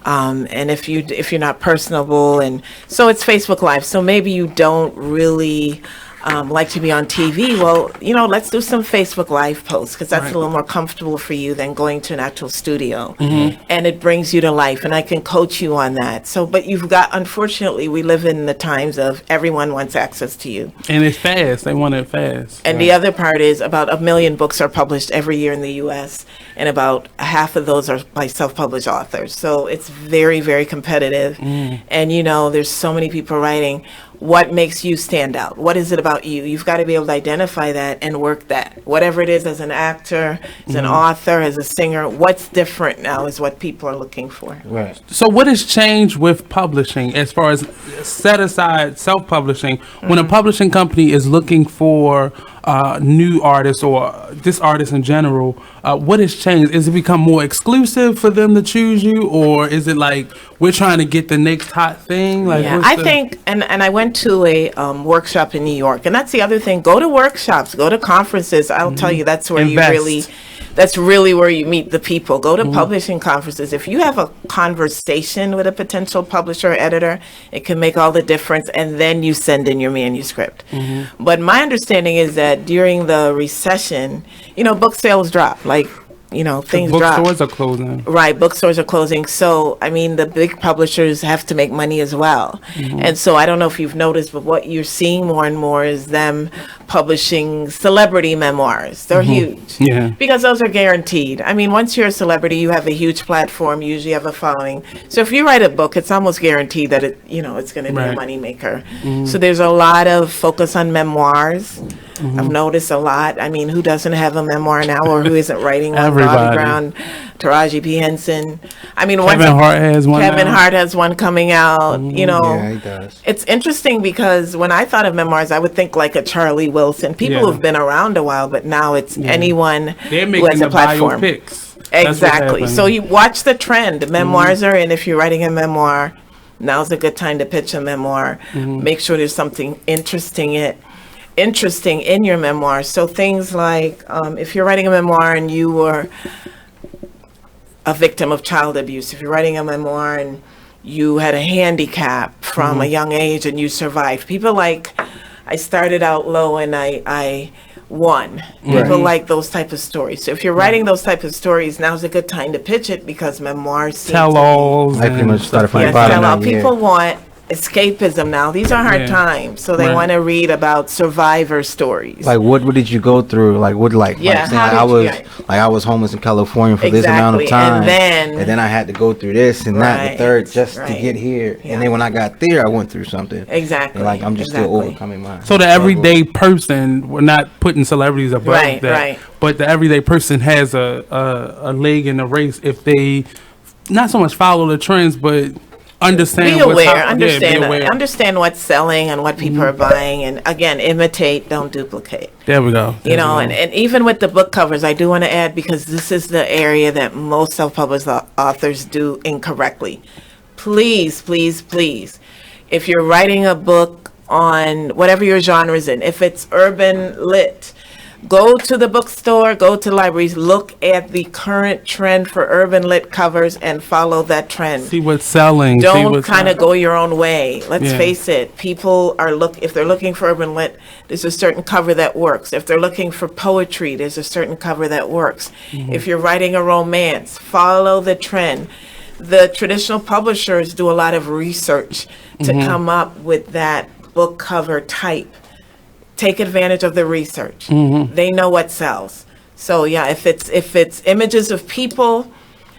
And if you're not personable, and so it's Facebook Live. So maybe you don't really like to be on TV. Well, let's do some Facebook Live posts because that's a little more comfortable for you than going to an actual studio. And it brings you to life, and I can coach you on that. So, but unfortunately, we live in the times of everyone wants access to you. And it's fast. They want it fast. And the other part is about 1 million books are published every year in the U.S., and about half of those are by self-published authors. So it's very, very competitive. And, there's so many people writing. What makes you stand out? What is it about you? You've got to be able to identify that and work that. Whatever it is, as an actor, as an author, as a singer, what's different now is what people are looking for. Right. So what has changed with publishing as far as set aside self-publishing? When a publishing company is looking for new artists or this artist in general, what has changed? Is it become more exclusive for them to choose you, or is it like we're trying to get the next hot thing? Like, I think, and I went to a workshop in New York, and that's the other thing. Go to workshops, go to conferences. I'll tell you, that's where that's really where you meet the people. Go to publishing conferences. If you have a conversation with a potential publisher or editor, it can make all the difference, and then you send in your manuscript. But my understanding is that during the recession, book sales dropped. Like, things drop. Bookstores are closing. Right, bookstores are closing. So, I mean, the big publishers have to make money as well. And so I don't know if you've noticed, but what you're seeing more and more is them publishing celebrity memoirs. They're huge. Yeah. Because those are guaranteed. I mean, once you're a celebrity, you have a huge platform, you usually have a following. So if you write a book, it's almost guaranteed that it's going to be a moneymaker. So there's a lot of focus on memoirs. I've noticed a lot. I mean, who doesn't have a memoir now, or who isn't writing one? Bobby Brown, Taraji P. Henson. I mean, Kevin Hart has one. Kevin Hart has one coming out. Yeah, he does. It's interesting because when I thought of memoirs, I would think like a Charlie Wilson, people who've been around a while, but now it's anyone who has a platform. Biopics. Exactly. So you watch the trend. Memoirs are in. If you're writing a memoir, now's a good time to pitch a memoir. Make sure there's something interesting in your memoir. So things like if you're writing a memoir and you were a victim of child abuse, if you're writing a memoir and you had a handicap from a young age and you survived, people like, I started out low and I won. People like those type of stories. So if you're writing those type of stories, now's a good time to pitch it, because memoirs tell-alls. I pretty much started from the bottom. People want escapism now. These are hard times, so they want to read about survivor stories. Like what did you go through? Like what I was homeless in California for this amount of time, and then I had to go through this and that, the third, just to get here. And then when I got there, I went through something. Exactly. And like I'm just still overcoming mine. So the everyday person, we're not putting celebrities above that, but the everyday person has a leg in the race if they not so much follow the trends, but understand. Be aware. Understand what's selling and what people are buying, and again, imitate, don't duplicate. There we go. And even with the book covers, I do want to add, because this is the area that most self-published authors do incorrectly. Please, please, please, if you're writing a book on whatever your genre is in, if it's urban lit, go to the bookstore, go to libraries, look at the current trend for urban lit covers and follow that trend. See what's selling. Don't kind of go your own way. Let's face it. People are if they're looking for urban lit, there's a certain cover that works. If they're looking for poetry, there's a certain cover that works. If you're writing a romance, follow the trend. The traditional publishers do a lot of research to come up with that book cover type. Take advantage of the research. They know what sells. So yeah, if it's images of people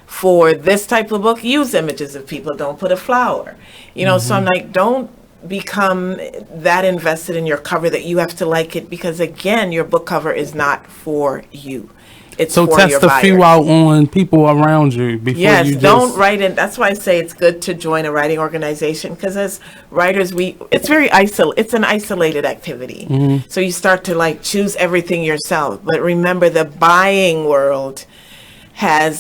for this type of book, use images of people. Don't put a flower. So I'm like, don't become that invested in your cover that you have to like it, because again, your book cover is not for you. It's so for test your the buyer. few out on people around you before you just... don't write in. That's why I say it's good to join a writing organization, because as writers, it's very it's an isolated activity. So you start to choose everything yourself. But remember, the buying world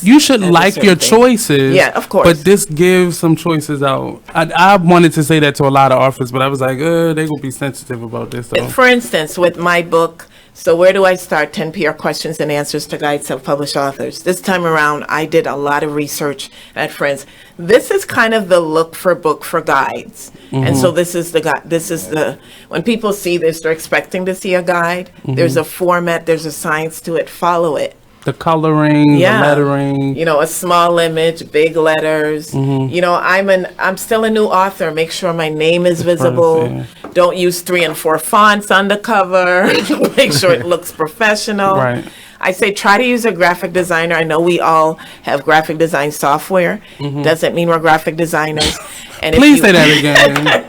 you should like your choices. Yeah, of course. But this gives some choices out. I wanted to say that to a lot of authors, but I was like, they're going to be sensitive about this. Though. For instance, with my book, So Where Do I Start? 10 PR Questions and Answers to Guide Self-Published Authors. This time around, I did a lot of research at friends. This is kind of the look for book for guides. And so this is when people see this, they're expecting to see a guide. There's a format, there's a science to it, follow it. The coloring, the lettering. A small image, big letters. I'm still a new author. Make sure my name is visible. Don't use 3 and 4 fonts on the cover. Make sure it looks professional. Right. I say try to use a graphic designer. I know we all have graphic design software. Doesn't mean we're graphic designers. And Please say that again.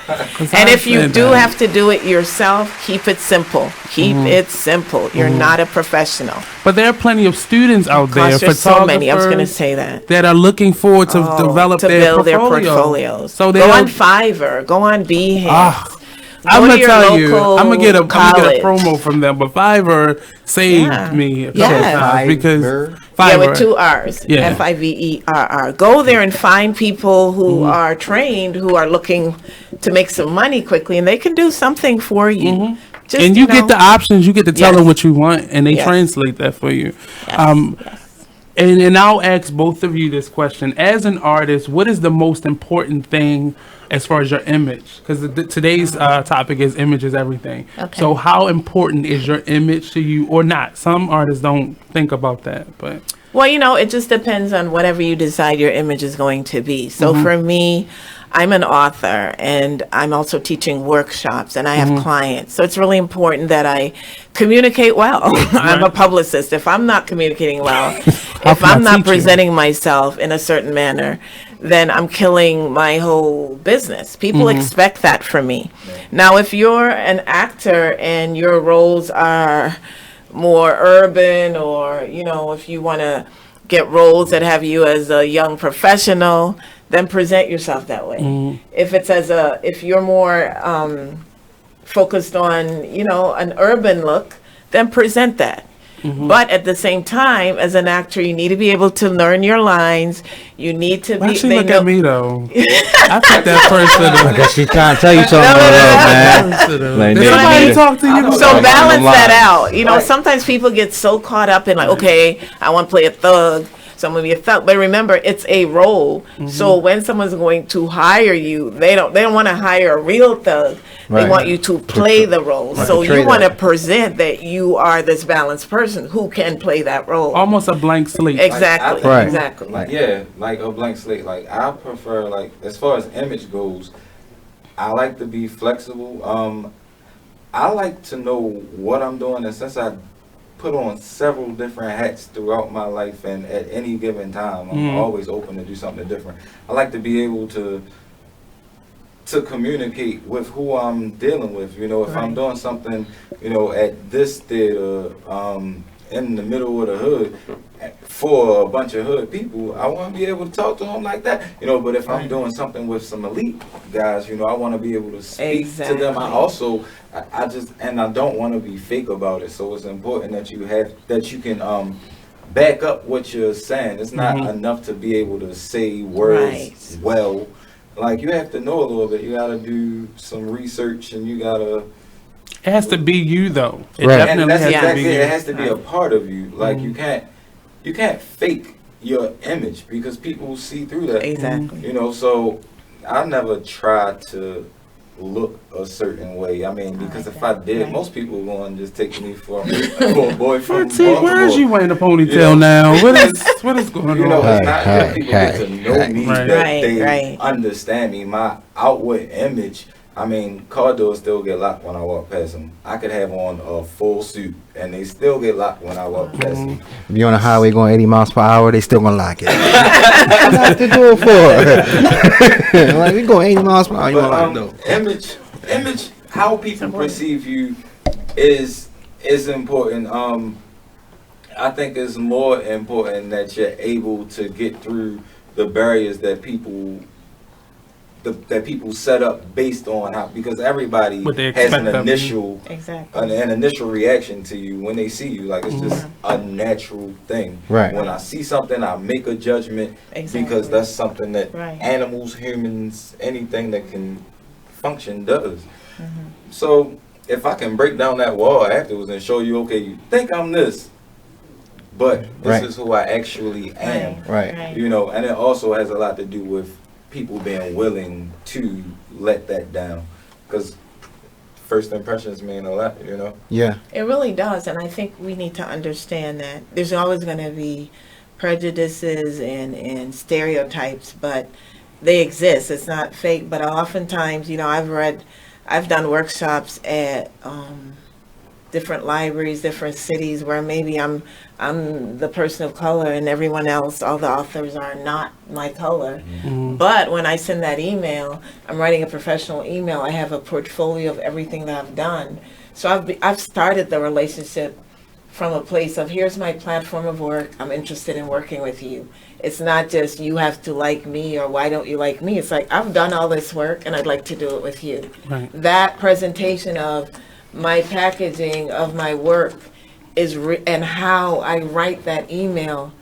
And if you do have to do it yourself, keep it simple. Keep it simple. You're not a professional. But there are plenty of students out there, there's so many. I was going to say that are looking forward to develop build their portfolios. So go on Fiverr, go on Behance. I'm gonna tell you, I'm gonna get a promo from them. But Fiverr saved me a couple of times because Fiverr, with 2 R's, Fiverr. Go there and find people who are trained, who are looking to make some money quickly, and they can do something for you. And you get the options. You get to tell them what you want, and they translate that for you. And I'll ask both of you this question: as an artist, what is the most important thing as far as your image? Because today's topic is image is everything. So how important is your image to you, or not? Some artists don't think about that, but well, it just depends on whatever you decide your image is going to be. So for me, I'm an author, and I'm also teaching workshops, and I have clients. So it's really important that I communicate well. I'm a publicist. If I'm not communicating well, if I'm not presenting myself in a certain manner, then I'm killing my whole business. People expect that from me. Now, if you're an actor and your roles are more urban, or, if you want to get roles that have you as a young professional, then present yourself that way. If you're more focused on, an urban look, then present that. But at the same time, as an actor, you need to be able to learn your lines. You need to Why be. she look at me though? I think that person. I guess she's trying to tell you something, man. Like, somebody talk to you. So balance that out. Sometimes people get so caught up in okay, I want to play a thug, so I'm going to be a thug. But remember, it's a role. So when someone's going to hire you, they don't want to hire a real thug. They want you to play the role. So you want to present that you are this balanced person who can play that role. Almost a blank slate. Exactly. Exactly. Like a blank slate. Like I prefer, as far as image goes, I like to be flexible. I like to know what I'm doing, and since I put on several different hats throughout my life, and at any given time, I'm always open to do something different. I like to be able to communicate with who I'm dealing with. If I'm doing something, at this theater, in the middle of the hood, for a bunch of hood people, I want to be able to talk to them like that. But if I'm doing something with some elite guys, I want to be able to speak to them. I don't want to be fake about it. So it's important that you can back up what you're saying. It's not enough to be able to say words well. Like, you have to know a little bit. You got to do some research, and you got to... It has to be you, though. It definitely has to be you. It has to be a part of you. Like, you can't fake your image, because people see through that. Exactly. So I never tried to look a certain way. I mean, because if I did, most people were going to just take me for a boy from Baltimore. Where is you wearing a ponytail now? What is going on? It's not that people get to know me, that they understand me. My outward image, I mean, car doors still get locked when I walk past them. I could have on a full suit, and they still get locked when I walk past them. If you're on the highway going 80 miles per hour, they still gonna lock it. What do I have to do it for? Like, we going 80 miles per hour, you gonna lock it though. Image, how people perceive you is important. I think it's more important that you're able to get through the barriers that people set up based on how, because everybody has an initial an initial reaction to you when they see you. Like, it's just a natural thing. Right. When I see something, I make a judgment because that's something that animals, humans, anything that can function does. So if I can break down that wall afterwards and show you, okay, you think I'm this, but this is who I actually am. And it also has a lot to do with people being willing to let that down, because first impressions mean a lot, Yeah, it really does. And I think we need to understand that there's always going to be prejudices and stereotypes, but they exist. It's not fake. But oftentimes, I've done workshops at different libraries, different cities, where maybe I'm the person of color, and everyone else, all the authors, are not my color. But when I send that email, I'm writing a professional email. I have a portfolio of everything that I've done. So I've started the relationship from a place of, here's my platform of work. I'm interested in working with you. It's not just you have to like me, or why don't you like me? It's like, I've done all this work and I'd like to do it with you. That presentation of my packaging of my work is and how I write that email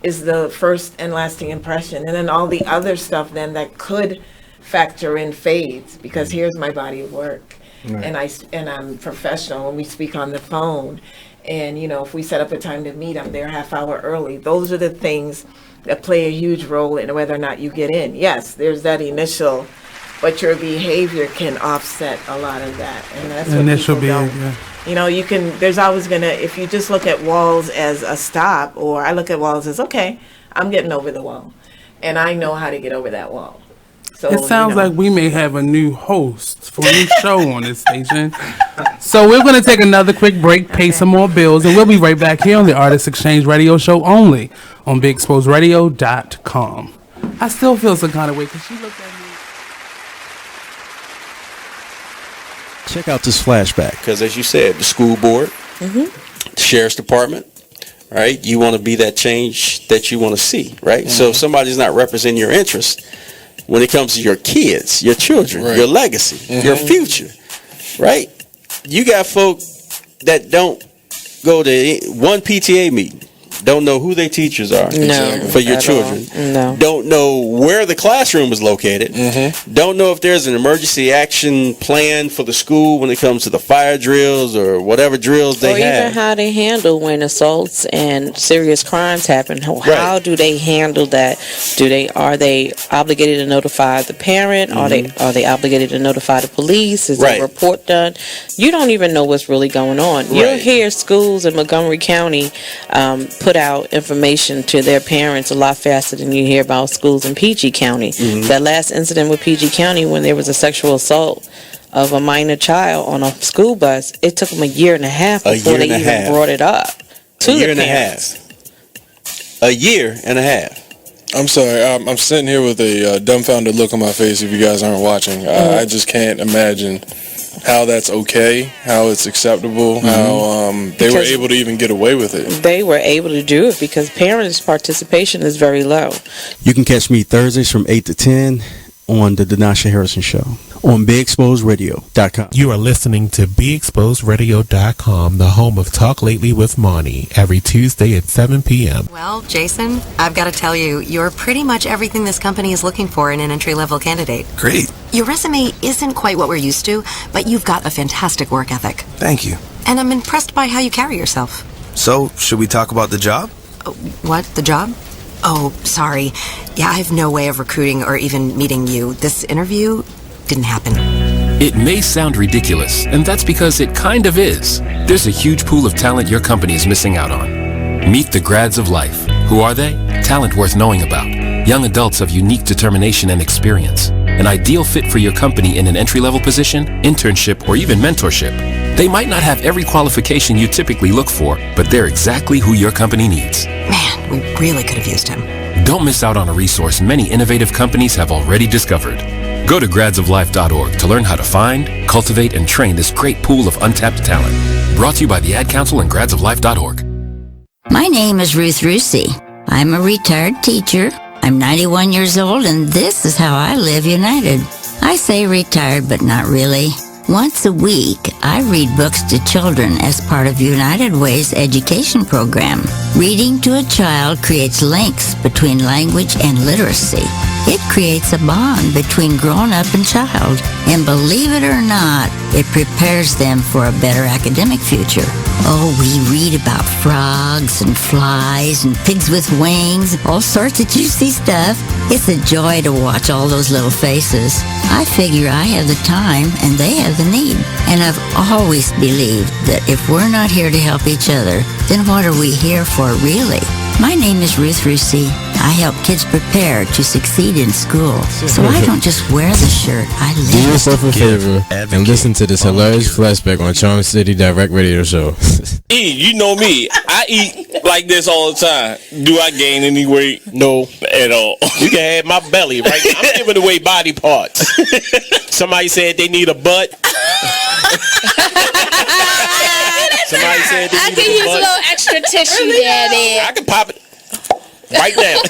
is the first and lasting impression. And then all the other stuff then that could factor in fades, because here's my body of work. And I'm professional when we speak on the phone. And if we set up a time to meet, I'm there half hour early. Those are the things that play a huge role in whether or not you get in. Yes, there's that initial, but your behavior can offset a lot of that. And that's what initial behavior. You can, there's always if you just look at walls as a stop, or I look at walls as, okay, I'm getting over the wall, and I know how to get over that wall. So, it sounds like we may have a new host for a new show on this station. So we're going to take another quick break, pay some more bills, and we'll be right back here on the Artist Exchange Radio Show only on BigExposedRadio.com. I still feel some kind of way because she looked at me. Check out this flashback because, as you said, the school board, the sheriff's department, right? You want to be that change that you want to see, right? So if somebody's not representing your interests when it comes to your kids, your children, your legacy, your future, right? You got folk that don't go to one PTA meeting, don't know who their teachers are for your children, don't know where the classroom is located, don't know if there's an emergency action plan for the school when it comes to the fire drills or whatever drills they have. Or even how they handle when assaults and serious crimes happen. How do they handle that? Are they obligated to notify the parent? Are they obligated to notify the police? Is a report done? You don't even know what's really going on. You'll hear schools in Montgomery County put out information to their parents a lot faster than you hear about schools in PG County. That last incident with PG County when there was a sexual assault of a minor child on a school bus, it took them a year and a half before they even brought it up to the parents. A year and a half. I'm sorry, I'm sitting here with a dumbfounded look on my face if you guys aren't watching. I just can't imagine how that's okay, how it's acceptable, how they were able to even get away with it. They were able to do it because parents' participation is very low. You can catch me Thursdays from 8 to 10 on the Denasha Harrison Show on BigExposedRadio.com. You are listening to BigExposedRadio.com, the home of Talk Lately with Monty, every Tuesday at 7 p.m. Well, Jason, I've got to tell you, you're pretty much everything this company is looking for in an entry-level candidate. Great. Your resume isn't quite what we're used to, but you've got a fantastic work ethic. Thank you. And I'm impressed by how you carry yourself. So, should we talk about the job? What? The job? Oh, sorry. Yeah, I have no way of recruiting or even meeting you. This interview didn't happen. It may sound ridiculous, and that's because it kind of is. There's a huge pool of talent your company is missing out on. Meet the grads of life. Who are they? Talent worth knowing about. Young adults of unique determination and experience. An ideal fit for your company in an entry-level position, internship, or even mentorship. They might not have every qualification you typically look for, but they're exactly who your company needs. Man, we really could have used him. Don't miss out on a resource many innovative companies have already discovered. Go to gradsoflife.org to learn how to find, cultivate, and train this great pool of untapped talent. Brought to you by the Ad Council and gradsoflife.org. My name is Ruth Rusey. I'm a retired teacher. I'm 91 years old, and this is how I live United. I say retired, but not really. Once a week, I read books to children as part of United Way's education program. Reading to a child creates links between language and literacy. It creates a bond between grown-up and child. And believe it or not, it prepares them for a better academic future. Oh, we read about frogs and flies and pigs with wings, all sorts of juicy stuff. It's a joy to watch all those little faces. I figure I have the time and they have the need. And I've always believed that if we're not here to help each other, then what are we here for really? My name is Ruth Rusey. I help kids prepare to succeed in school. So I don't just wear the shirt, I live Do yourself a favor and listen to this hilarious flashback on Charm City Direct Radio Show. You know me. I eat like this all the time. Do I gain any weight? No, at all. You can have my belly, right? I'm giving away body parts. Somebody said they need a butt. Somebody said they I need can a use a butt. little extra tissue there. I can pop it right now.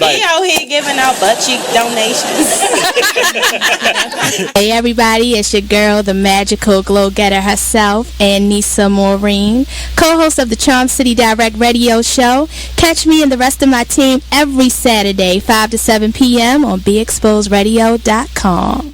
He out here giving out butt cheek donations. Hey everybody, it's your girl, the magical glow getter herself, Anissa Maureen, co-host of the Charm City Direct Radio Show. Catch me and the rest of my team every Saturday, 5 to 7 p.m. on BeExposedRadio.com.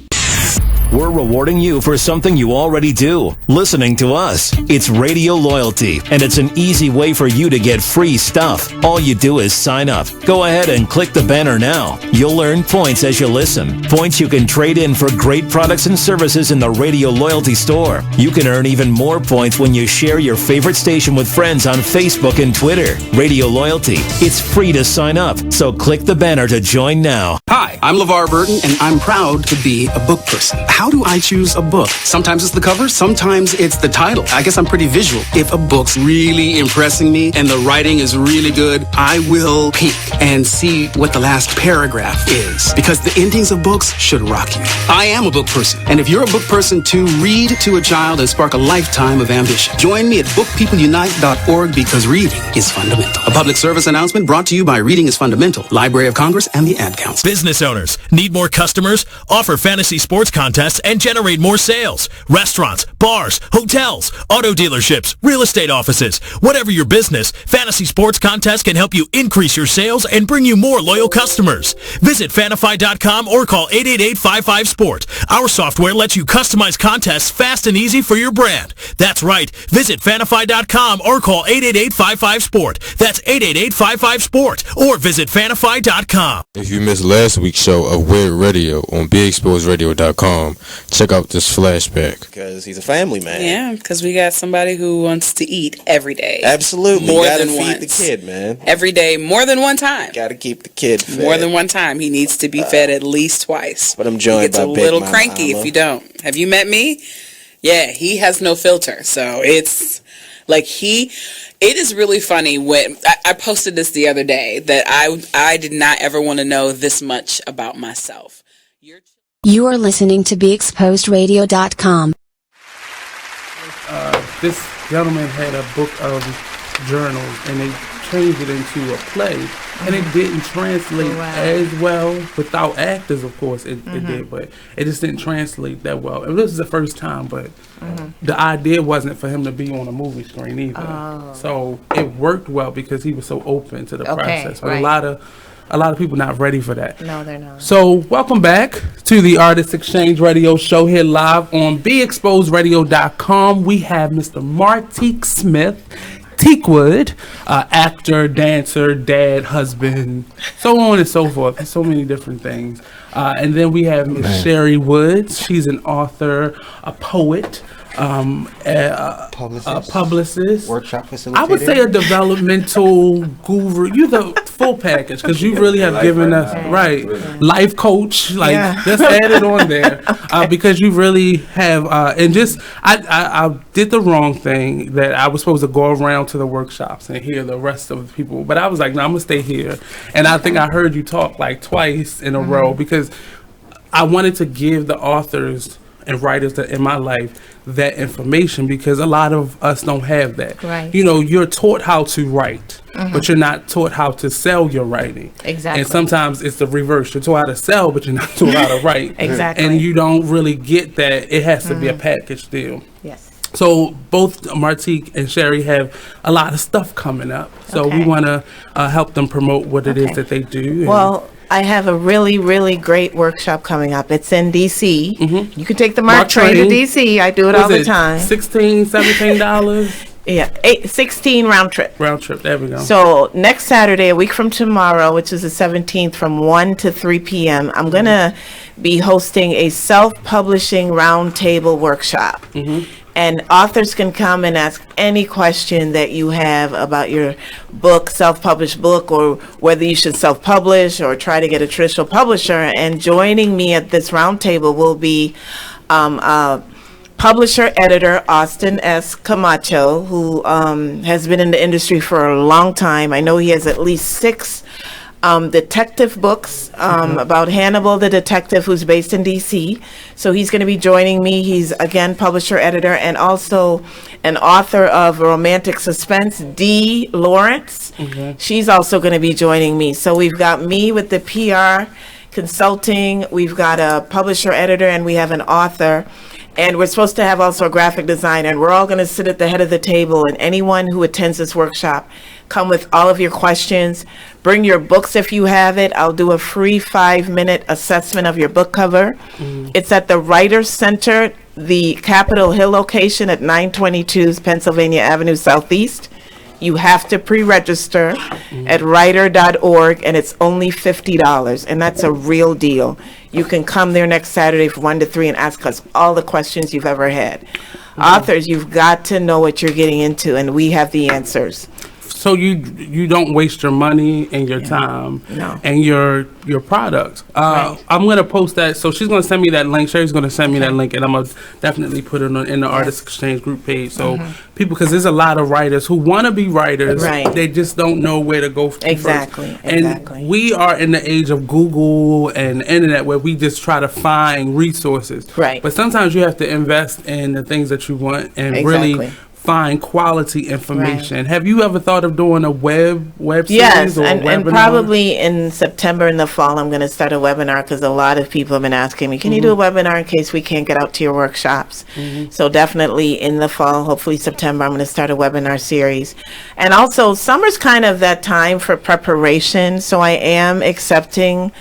we're rewarding you for something you already do, listening to us. It's Radio Loyalty, and it's an easy way for you to get free stuff. All you do is sign up. Go ahead and click the banner now. You'll earn points as you listen. Points you can trade in for great products and services in the Radio Loyalty store. You can earn even more points when you share your favorite station with friends on Facebook and Twitter. Radio Loyalty. It's free to sign up, so click the banner to join now. Hi, I'm LeVar Burton, and I'm proud to be a book person. How do I choose a book? Sometimes it's the cover, sometimes it's the title. I guess I'm pretty visual. If a book's really impressing me and the writing is really good, I will peek and see what the last paragraph is, because the endings of books should rock you. I am a book person, and if you're a book person too, read to a child and spark a lifetime of ambition. Join me at bookpeopleunite.org, because reading is fundamental. A public service announcement brought to you by Reading is Fundamental, Library of Congress, and the Ad Council. Business owners, need more customers? Offer fantasy sports contests and generate more sales. Restaurants, bars, hotels, auto dealerships, real estate offices. Whatever your business, fantasy sports contests can help you increase your sales and bring you more loyal customers. Visit fanify.com or call 888-55-SPORT. Our software lets you customize contests fast and easy for your brand. That's right. Visit fanify.com or call 888-55-SPORT. That's 888-55-SPORT or visit fanify.com. If you missed last week's show of Weird Radio on BeExposedRadio.com, check out this flashback. Because he's a family man. Yeah, because we got somebody who wants to eat every day. Absolutely. More gotta than feed once. the kid, man. Every day, more than one time. Gotta keep the kid fed. More than one time. He needs to be fed at least twice. But I'm joined He gets by a Big little Mama cranky Amma. if you don't. Have you met me? Yeah, he has no filter. So it's like it is really funny when I posted this the other day that I did not ever want to know this much about myself. You are listening to BeExposedRadio.com. This gentleman had a book of journals, and they changed it into a play, and it didn't translate as well without actors. Of course, it did, but it just didn't translate that well. And this is the first time, but the idea wasn't for him to be on a movie screen either. So it worked well because he was so open to the process. But a lot of people not ready for that. No, they're not. So welcome back to the Artist Exchange Radio Show here live on BeExposedRadio.com. We have Mr. Martique Smith, Teakwood, actor, dancer, dad, husband, so on and so forth. So many different things. And then we have Miss Cherrie Woods. She's an author, a poet, a publicist, workshop facilitator. I would say a developmental guru. You're the full package because you really have given us life coach. Just add it on there because you really have. And just I did the wrong thing that I was supposed to go around to the workshops and hear the rest of the people, but I was like, no, I'm gonna stay here. And I think I heard you talk like twice in a row because I wanted to give the authors and writers that in my life that information because a lot of us don't have that. Right. You know, you're taught how to write, but you're not taught how to sell your writing. Exactly. And sometimes it's the reverse. You're taught how to sell, but you're not taught how to write. Exactly. And you don't really get that. It has to be a package deal. Yes. So both Martique and Cherrie have a lot of stuff coming up. So we want to help them promote what it is that they do. Well, I have a really, really great workshop coming up. It's in D.C. You can take the MARC train to D.C. I do it all the time. $16, $17? Yeah, 16 round trip. Round trip, there we go. So next Saturday, a week from tomorrow, which is the 17th, from 1 to 3 p.m., I'm going to be hosting a self-publishing roundtable workshop. And authors can come and ask any question that you have about your book, self-published book, or whether you should self-publish or try to get a traditional publisher. And joining me at this roundtable will be publisher editor Austin S. Camacho, who has been in the industry for a long time. I know he has at least 6 detective books about Hannibal the detective, who's based in D.C. So he's going to be joining me. He's, again, publisher, editor, and also an author of romantic suspense, Dee Lawrence. She's also going to be joining me. So we've got me with the PR consulting. We've got a publisher, editor, and we have an author. And we're supposed to have also a graphic designer. And we're all going to sit at the head of the table. And anyone who attends this workshop Come with all of your questions. Bring your books if you have it. I'll do a free 5-minute assessment of your book cover. It's at the Writers Center, the Capitol Hill location at 922 Pennsylvania Avenue Southeast. You have to pre-register at writer.org, and it's only $50, and that's a real deal. You can come there next Saturday from 1 to 3 and ask us all the questions you've ever had. Authors, you've got to know what you're getting into, and we have the answers. So you don't waste your money and your time and your products. I'm gonna post that. So she's gonna send me that link. Cherrie's gonna send me that link, and I'm gonna definitely put it in the Artist Exchange group page. So people, because there's a lot of writers who want to be writers, they just don't know where to go. Exactly. And we are in the age of Google and the internet where we just try to find resources. Right. But sometimes you have to invest in the things that you want and really find quality information. Have you ever thought of doing a web series? Yes, or and probably in September in the fall, I'm going to start a webinar because a lot of people have been asking me, can you do a webinar in case we can't get out to your workshops? So definitely in the fall, hopefully September, I'm going to start a webinar series. And also, summer's kind of that time for preparation, so I am accepting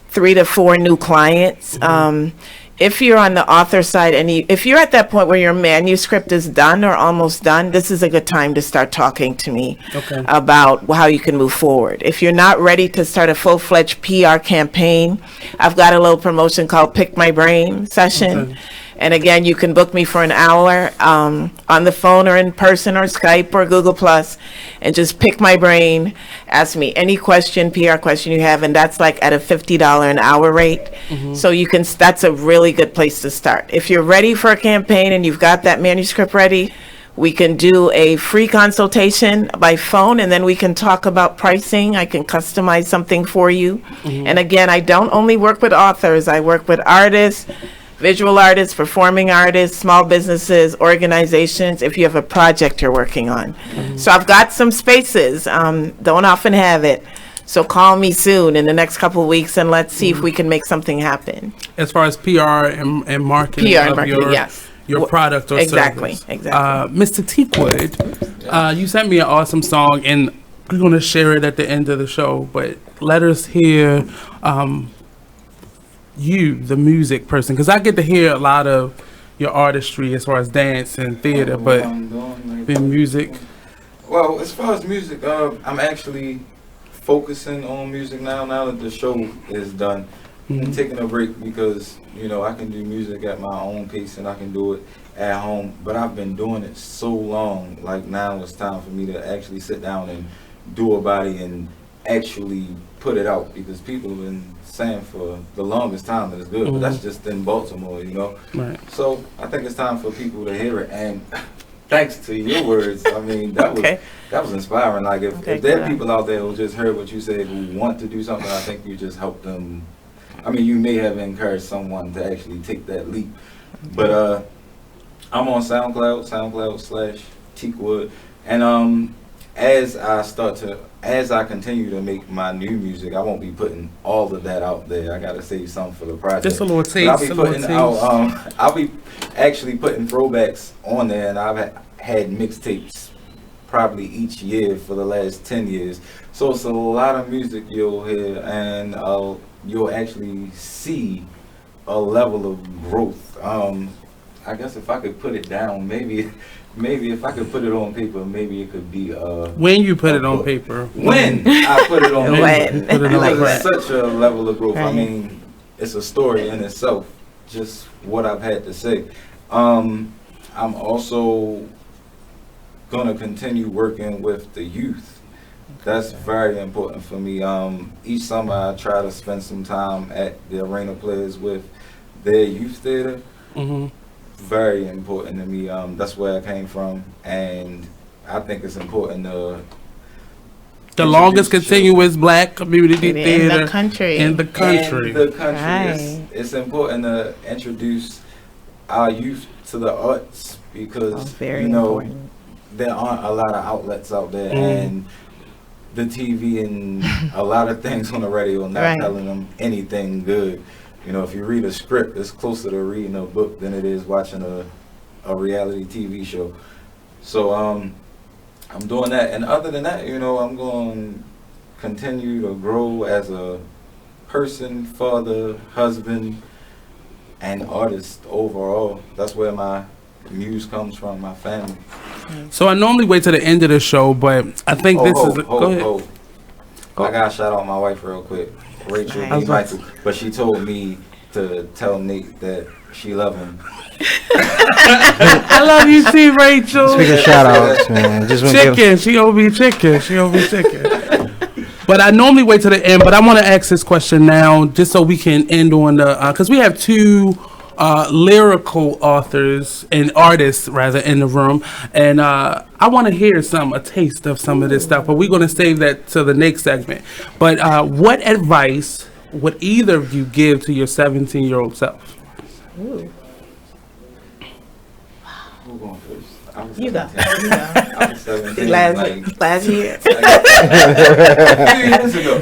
3 to 4 new clients. If you're on the author side and if you're at that point where your manuscript is done or almost done, this is a good time to start talking to me about how you can move forward. If you're not ready to start a full-fledged PR campaign, I've got a little promotion called Pick My Brain session. And again, you can book me for an hour on the phone or in person or Skype or Google Plus, and just pick my brain, ask me any question, PR question you have, and that's like at a $50 an hour rate. So you can, that's a really good place to start. If you're ready for a campaign and you've got that manuscript ready, we can do a free consultation by phone, and then we can talk about pricing. I can customize something for you. And again, I don't only work with authors, I work with artists, visual artists, performing artists, small businesses, organizations, if you have a project you're working on. So I've got some spaces, don't often have it. So call me soon in the next couple of weeks, and let's see if we can make something happen. As far as PR and marketing, your product or service. Exactly. Mr. Teakwood, you sent me an awesome song, and we're going to share it at the end of the show, but let us hear you, the music person, because I get to hear a lot of your artistry as far as dance and theater, but in music. Well, as far as music, I'm actually focusing on music now that the show is done. I'm taking a break because, you know, I can do music at my own pace and I can do it at home, but I've been doing it so long, like now it's time for me to actually sit down and do a body and actually put it out, because people have been saying for the longest time that it's good, but that's just in Baltimore, you know. So I think it's time for people to hear it, and thanks to your words, I mean, that was inspiring. Like if there are people out there who just heard what you said who want to do something, I think you just helped them. I mean, you may have encouraged someone to actually take that leap. But I'm on SoundCloud/Teakwood, and as I continue to make my new music, I won't be putting all of that out there. I gotta save some for the project. Just a little taste. I'll be actually putting throwbacks on there, and I've had mixtapes probably each year for the last 10 years. So it's a lot of music you'll hear, and you'll actually see a level of growth. I guess if I could put it down, maybe if I could put it on paper, maybe it could be when you put it on paper. When I put it on paper. Like it's such a level of growth. I mean, it's a story in itself, just what I've had to say. I'm also gonna continue working with the youth. That's very important for me. Each summer I try to spend some time at the Arena Players with their youth theater. Very important to me. That's where I came from, and I think it's important to the longest continuous black community theater in the country. Right. It's important to introduce our youth to the arts, because you know important. There aren't a lot of outlets out there, and the TV and a lot of things on the radio not telling them anything good. You know, if you read a script, it's closer to reading a book than it is watching a reality TV show. So I'm doing that, and other than that, you know, I'm going to continue to grow as a person, father, husband, and artist overall. That's where my muse comes from, my family. So I normally wait to the end of the show, but I think go ahead. I gotta shout out my wife real quick, Rachel B. Michael, but she told me to tell Nate that she love him. I love you too, Rachel. Speaking of shout outs, man. She gonna be chicken. But I normally wait to the end, but I want to ask this question now, just so we can end on the, because we have two lyrical authors and artists, rather, in the room, and I want to hear a taste of some of this stuff, but we're going to save that to the next segment. But what advice would either of you give to your 17-year-old self? Ooh. Who's going first? You go. I was 17. Last year. A few years ago.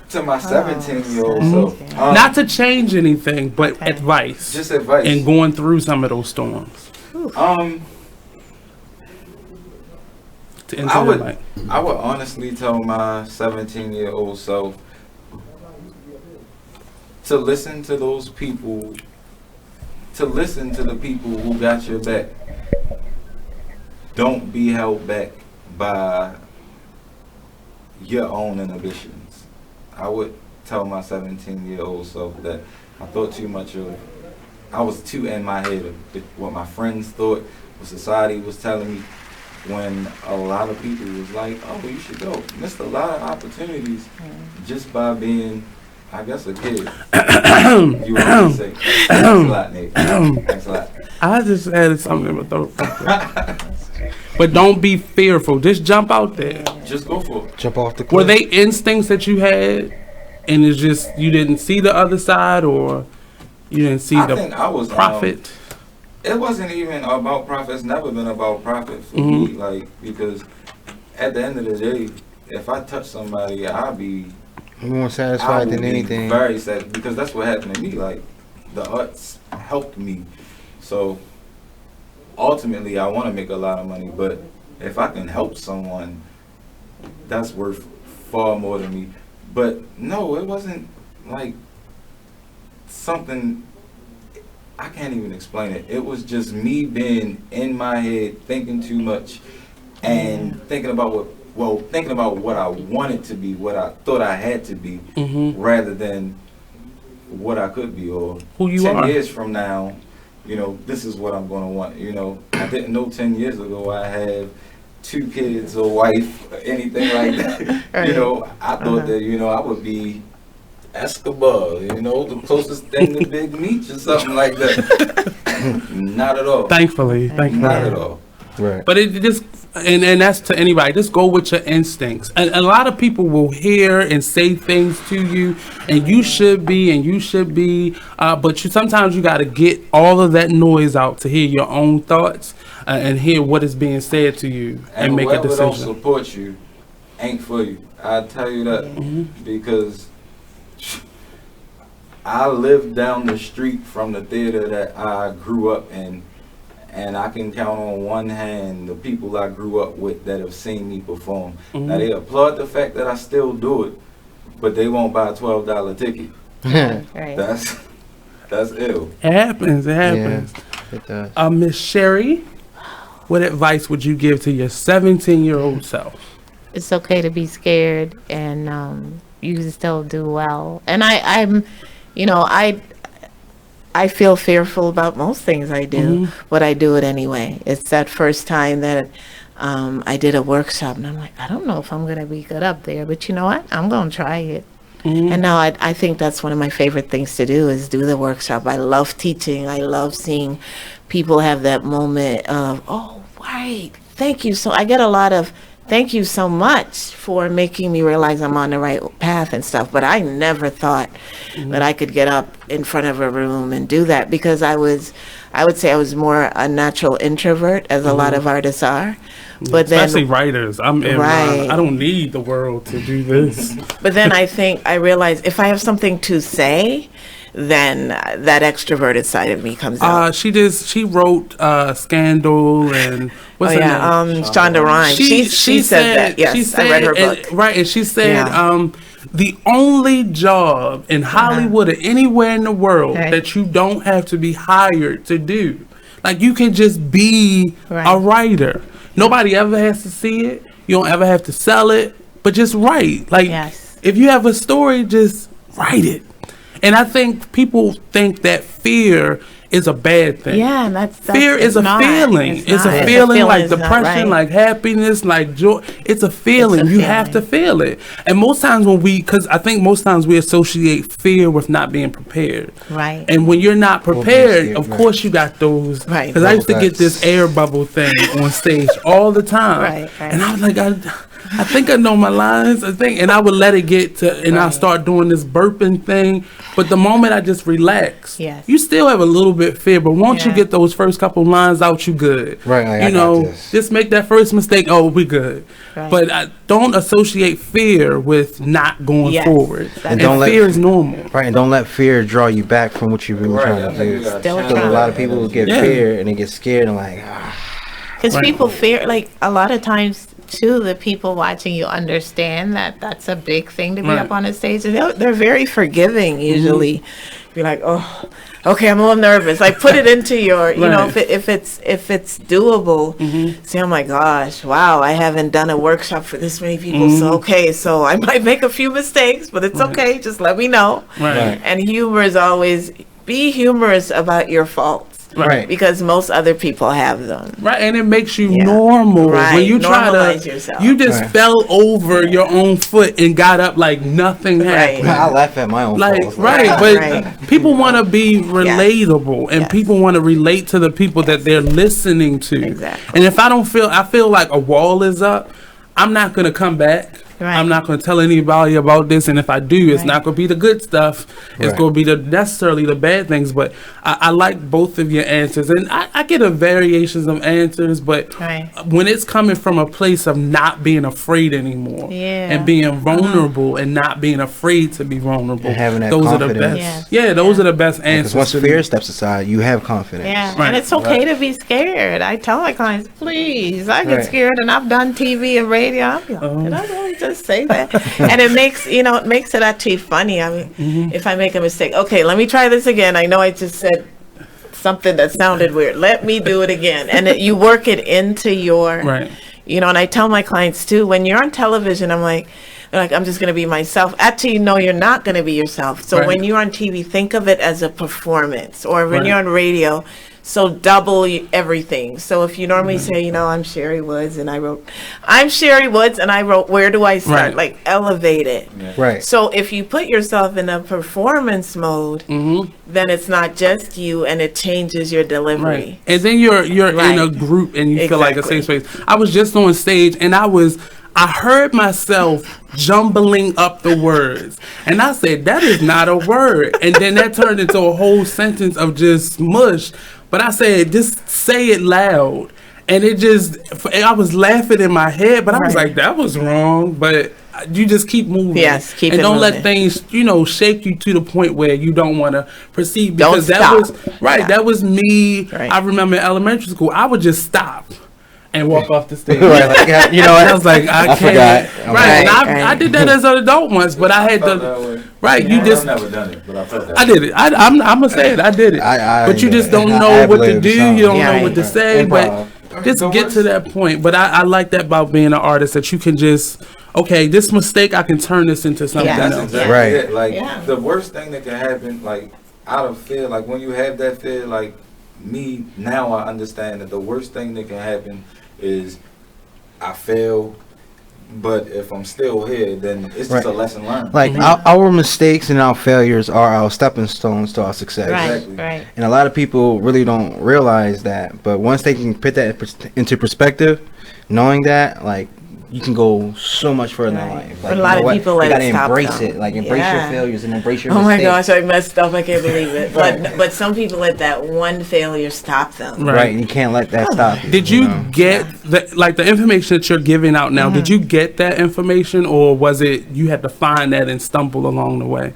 To my 17-year-old self. Not to change anything, but advice. Just advice. And going through some of those storms. I would honestly tell my 17-year-old self to listen to those people, to listen to the people who got your back. Don't be held back by your own inhibitions. I would tell my 17-year-old self that I thought too much of, I was too in my head of what my friends thought, what society was telling me, when a lot of people was like, oh, you should go. Missed a lot of opportunities just by being, I guess, a kid. You want to say. Thanks a lot, Nate. Thanks a lot. I just added something in my throat. But don't be fearful. Just jump out there. Just go for it. Jump off the cliff. Were they instincts that you had, and it's just you didn't see the other side, or you didn't see profit? It wasn't even about profit. It's never been about profit for me. Like, because at the end of the day, if I touch somebody, I'll be more satisfied than anything. Very sad, because that's what happened to me. Like, the arts helped me. So ultimately, I want to make a lot of money. But if I can help someone, that's worth far more than me. But no, it wasn't like something. I can't even explain it. It was just me being in my head, thinking too much, and thinking about what I wanted to be, what I thought I had to be, rather than what I could be, or who you 10 are. years from now, you know, this is what I'm going to want. You know, I didn't know 10 years ago I have 2 kids, a wife, anything like that. Right. You know, I thought that, you know, I would be Escobar, you know, the closest thing to Big Meech or something like that. Not at all. Thankfully. Not at all. Right. But it just, and that's to anybody, just go with your instincts. And a lot of people will hear and say things to you, and you should be, but sometimes you got to get all of that noise out to hear your own thoughts and hear what is being said to you and make a decision. Whoever don't support you ain't for you. I tell you that, because I lived down the street from the theater that I grew up in, and I can count on one hand the people I grew up with that have seen me perform. Now, they applaud the fact that I still do it, but they won't buy a $12 ticket. Right. That's ill. It happens. Yeah, it does. Miss Cherrie, what advice would you give to your 17-year-old self? It's okay to be scared, and you can still do well. And I'm, you know, I feel fearful about most things I do, but I do it anyway. It's that first time that I did a workshop, and I'm like, I don't know if I'm going to be good up there, but you know what? I'm going to try it. And now I think that's one of my favorite things to do, is do the workshop. I love teaching. I love seeing people have that moment of, oh, right, thank you. So I get a lot of thank you so much for making me realize I'm on the right path and stuff. But I never thought that I could get up in front of a room and do that, because I would say I was more a natural introvert, as a lot of artists are. But especially writers. I don't need the world to do this. But then I realized if I have something to say, then that extroverted side of me comes out. She wrote Scandal and what's her name? Shonda Rhimes. She said that. Yes, she said, I read her book. And she said, the only job in Hollywood or anywhere in the world that you don't have to be hired to do, like you can just be a writer. Nobody ever has to see it. You don't ever have to sell it, but just write. Like if you have a story, just write it. And I think people think that fear is a bad thing. Yeah, and that's fear is a feeling. It's a feeling like depression, like happiness, like joy. It's a feeling. You have to feel it. And most times because I think most times we associate fear with not being prepared. Right. And when you're not prepared, of course you got those. Right. Because I used to get this air bubble thing on stage all the time. Right. And I was like, I think I know my lines. And I would let it get to, and I start doing this burping thing. But the moment I just relax, you still have a little bit fear. But once you get those first couple lines out, you good. Right. You know, just make that first mistake. Oh, we good. Right. But don't associate fear with not going forward. And fear is normal. Right. And don't let fear draw you back from what you've been trying to do. Because a lot of people get fear and they get scared and like. Because people fear, like a lot of times. Too, the people watching you understand that that's a big thing to be up on a stage, and they're very forgiving usually. You're like, oh, okay, I'm a little nervous. Like put it into your, you know, if it's doable. Say, oh my gosh, wow, I haven't done a workshop for this many people, so okay, so I might make a few mistakes, but it's okay. Just let me know. And humor is always be humorous about your faults. Right. Because most other people have them. Right, and it makes you normal. Right. When you Normalize try to, yourself. you just fell over your own foot and got up like nothing happened. I laugh at my own faults. But people want to be relatable, and people want to relate to the people that they're listening to. Exactly. And if I feel like a wall is up, I'm not going to come back. I'm not going to tell anybody about this, and if I do, it's not going to be the good stuff. It's going to be necessarily the bad things. But I like both of your answers, and I get a variations of answers. But when it's coming from a place of not being afraid anymore, and being vulnerable, and not being afraid to be vulnerable, and having that those confidence. are the best. Those are the best answers. Because once fear steps aside, you have confidence. And it's okay to be scared. I tell my clients, please, I get scared, and I've done TV and radio. I'm like, did I really just say that? And it makes it actually funny. I mean, if I make a mistake, okay, let me try this again. I know I just said something that sounded weird. Let me do it again. And you work it into your, you know, and I tell my clients too, when you're on television, I'm like, I'm just going to be myself. Actually, no, you're not going to be yourself. So when you're on TV, think of it as a performance. Or when you're on radio, so double everything. So if you normally say, you know, I'm Cherrie Woods and I wrote, where do I start? Like elevate it. Right. So if you put yourself in a performance mode, then it's not just you, and it changes your delivery. And then you're in a group and you feel like a safe space. I was just on stage and I heard myself jumbling up the words. And I said, that is not a word. And then that turned into a whole sentence of just mush. But I said, just say it loud. And I was laughing in my head, but I was like, that was wrong. But you just keep moving. Yes, keep and it don't moving. let things, shake you to the point where you don't want to proceed. Don't Because stop. that was me. I remember in elementary school, I would just stop and walk off the stage. I was like, I can't. Forgot. I did that as an adult once, but I had to. You just. I've never done it, but I felt that. I did it. I'm gonna say it. I did it. But you just don't know what to do. You don't know what to say. But just get to that point. But I like that about being an artist, that you can just. Okay, this mistake, I can turn this into something else. Exactly it. Like the worst thing that can happen, like out of fear, like when you have that fear, like me now, I understand that the worst thing that can happen is I fail, but if I'm still here, then it's just a lesson learned. Like our mistakes and our failures are our stepping stones to our success. Right. And a lot of people really don't realize that, but once they can put that into perspective, knowing that, like, you can go so much further in life. Like, a lot of people let it stop them. You gotta embrace it. Like, embrace your failures and embrace your mistakes. mistakes. Oh my gosh, I messed up. I can't believe it. But some people let that one failure stop them. Right, and you can't let that stop you. Did you get the information that you're giving out now? Did you get that information, or was it you had to find that and stumble along the way?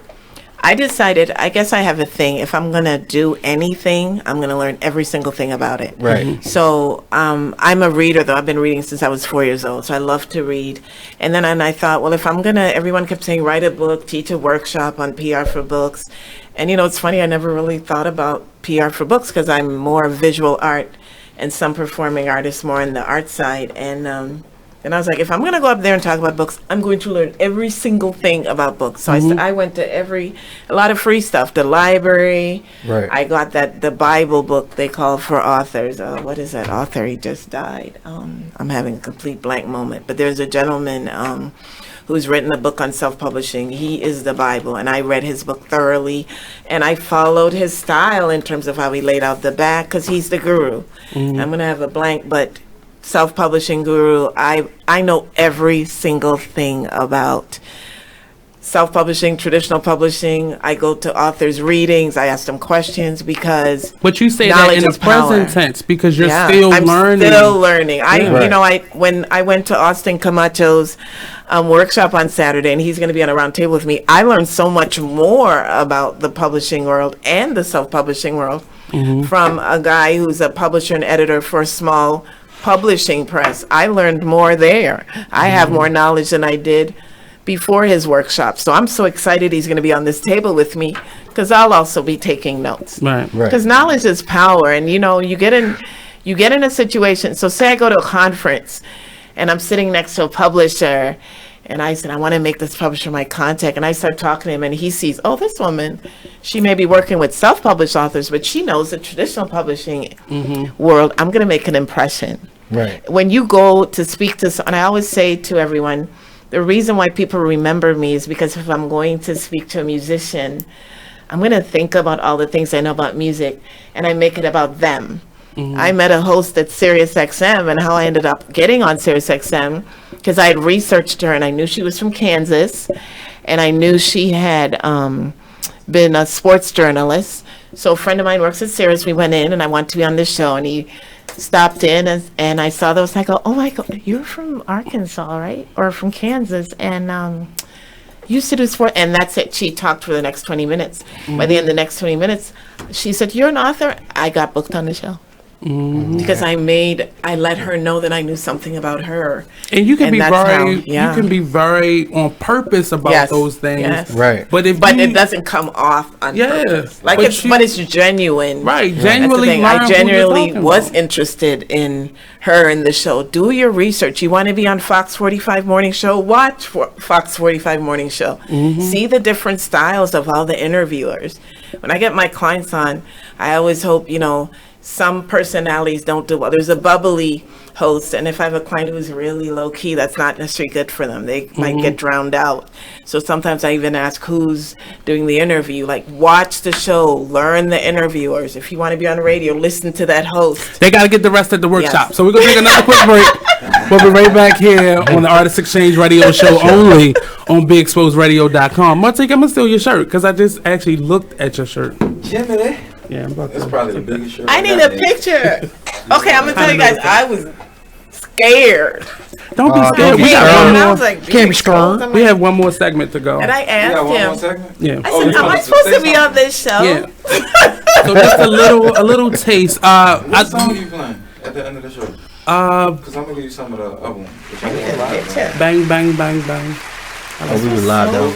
I decided, I guess I have a thing. If I'm going to do anything, I'm going to learn every single thing about it. Right. So I'm a reader, though. I've been reading since I was 4 years old. So I love to read. And then I thought, well, if I'm going to, everyone kept saying, write a book, teach a workshop on PR for books. And, you know, it's funny, I never really thought about PR for books because I'm more visual art and some performing artists more on the art side. And I was like, if I'm going to go up there and talk about books, I'm going to learn every single thing about books. So I went to a lot of free stuff, the library. Right. I got the Bible book they call for authors. What is that author? He just died. I'm having a complete blank moment. But there's a gentleman who's written a book on self-publishing. He is the Bible, and I read his book thoroughly. And I followed his style in terms of how he laid out the back, because he's the guru. I'm going to have a blank, but self-publishing guru, I know every single thing about self-publishing, traditional publishing. I go to authors' readings. I ask them questions because But you say that in the present tense because you're still learning. I'm still learning. You know, when I went to Austin Camacho's workshop on Saturday, and he's going to be on a round table with me, I learned so much more about the publishing world and the self-publishing world from a guy who's a publisher and editor for a small publishing press. I learned more there. I have more knowledge than I did before his workshop. So I'm so excited he's going to be on this table with me because I'll also be taking notes. Right. Because knowledge is power, and you know, you get in a situation. So say I go to a conference and I'm sitting next to a publisher, and I said, I want to make this publisher my contact. And I start talking to him, and he sees, oh, this woman, she may be working with self-published authors, but she knows the traditional publishing world. I'm going to make an impression. Right. When you go to speak to, and I always say to everyone, the reason why people remember me is because if I'm going to speak to a musician, I'm going to think about all the things I know about music, and I make it about them. I met a host at SiriusXM, and how I ended up getting on SiriusXM because I had researched her, and I knew she was from Kansas, and I knew she had been a sports journalist. So a friend of mine works at Sirius. We went in, and I wanted to be on this show, and he stopped in, and I saw those, and I go, oh my God, you're from Arkansas, right? Or from Kansas, and you used to do sport, and that's it. She talked for the next 20 minutes. By the end of the next 20 minutes, she said, you're an author? I got booked on the show. Because I let her know that I knew something about her. And you can be very on purpose about those things. Yes. Right. But it doesn't come off on purpose. Like but it's genuine. Right. Genuinely. I genuinely was interested in her in the show. Do your research. You want to be on Fox 45 Morning Show? Watch Fox 45 Morning Show. See the different styles of all the interviewers. When I get my clients on, I always hope, you know, some personalities don't do well. There's a bubbly host, and if I have a client who's really low key, that's not necessarily good for them. They might get drowned out. So sometimes I even ask who's doing the interview. Like, watch the show, learn the interviewers. If you want to be on the radio, listen to that host. They got to get the rest of the workshop. Yes. So we're going to take another quick break. We'll be right back here on the Artist Exchange Radio Show only on BeExposedRadio.com. Martique, I'm going to steal your shirt because I just actually looked at your shirt. Jimmy. Yeah, that's probably the biggest shirt. I need a picture. Okay, I'm gonna tell you guys, I was scared. Don't be scared. We got one more. I was like, can't be scared. We have one more segment to go. And I asked him. One more segment? Yeah. I said, am I supposed to be on this show? Yeah. So just a little taste. What song are you playing at the end of the show? Because I'm gonna give you some of the other ones. Bang, bang, bang, bang. Oh, we were live though.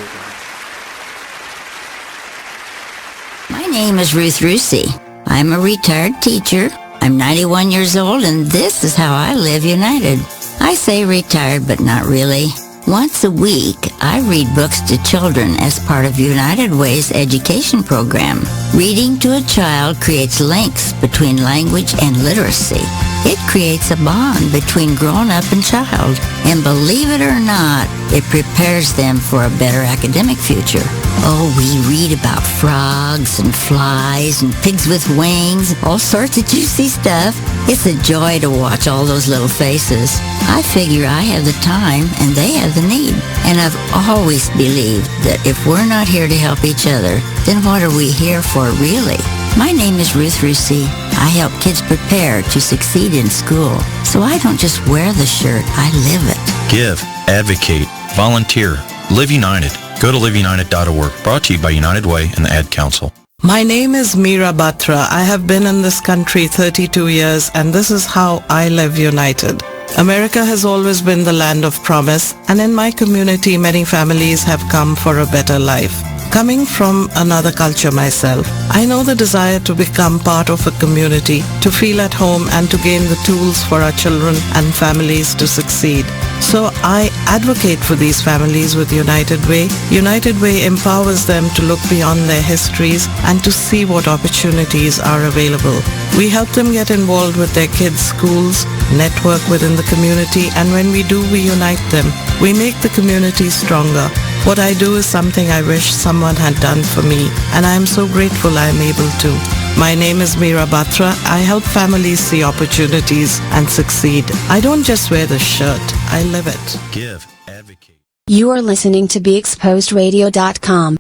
My name is Ruth Rusey. I'm a retired teacher. I'm 91 years old, and this is how I live united. I say retired, but not really. Once a week, I read books to children as part of United Way's education program. Reading to a child creates links between language and literacy. It creates a bond between grown-up and child. And believe it or not, it prepares them for a better academic future. Oh, we read about frogs and flies and pigs with wings, all sorts of juicy stuff. It's a joy to watch all those little faces. I figure I have the time and they have the need. And I've always believed that if we're not here to help each other, then what are we here for really? My name is Ruth Rusey. I help kids prepare to succeed in school. So I don't just wear the shirt, I live it. Give, advocate, volunteer, live united. Go to liveunited.org. Brought to you by United Way and the Ad Council. My name is Meera Batra. I have been in this country 32 years, and this is how I live united. America has always been the land of promise, and in my community, many families have come for a better life. Coming from another culture myself, I know the desire to become part of a community, to feel at home, and to gain the tools for our children and families to succeed. So I advocate for these families with United Way. United Way empowers them to look beyond their histories and to see what opportunities are available. We help them get involved with their kids' schools, network within the community, and when we do, we unite them. We make the community stronger. What I do is something I wish someone had done for me, and I am so grateful I am able to. My name is Meera Batra. I help families see opportunities and succeed. I don't just wear the shirt, I live it. Give, advocate. You are listening to BeExposedRadio.com.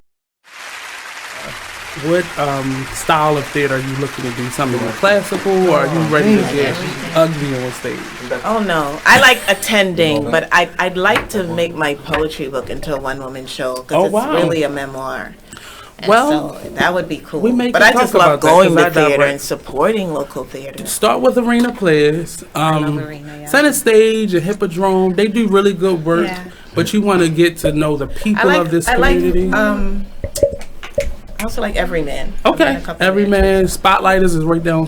What style of theater are you looking to do? Something more classical, or are you ready to get ugly on stage? Oh no, I like attending, but I'd like to make my poetry book into a one-woman show because it's really a memoir. And so that would be cool. But I just love going to theater and supporting local theater. Start with Arena Players. Center Stage and Hippodrome, they do really good work, but you want to get to know the people of this community. I also like Everyman. Okay, Everyman. Spotlighters is right down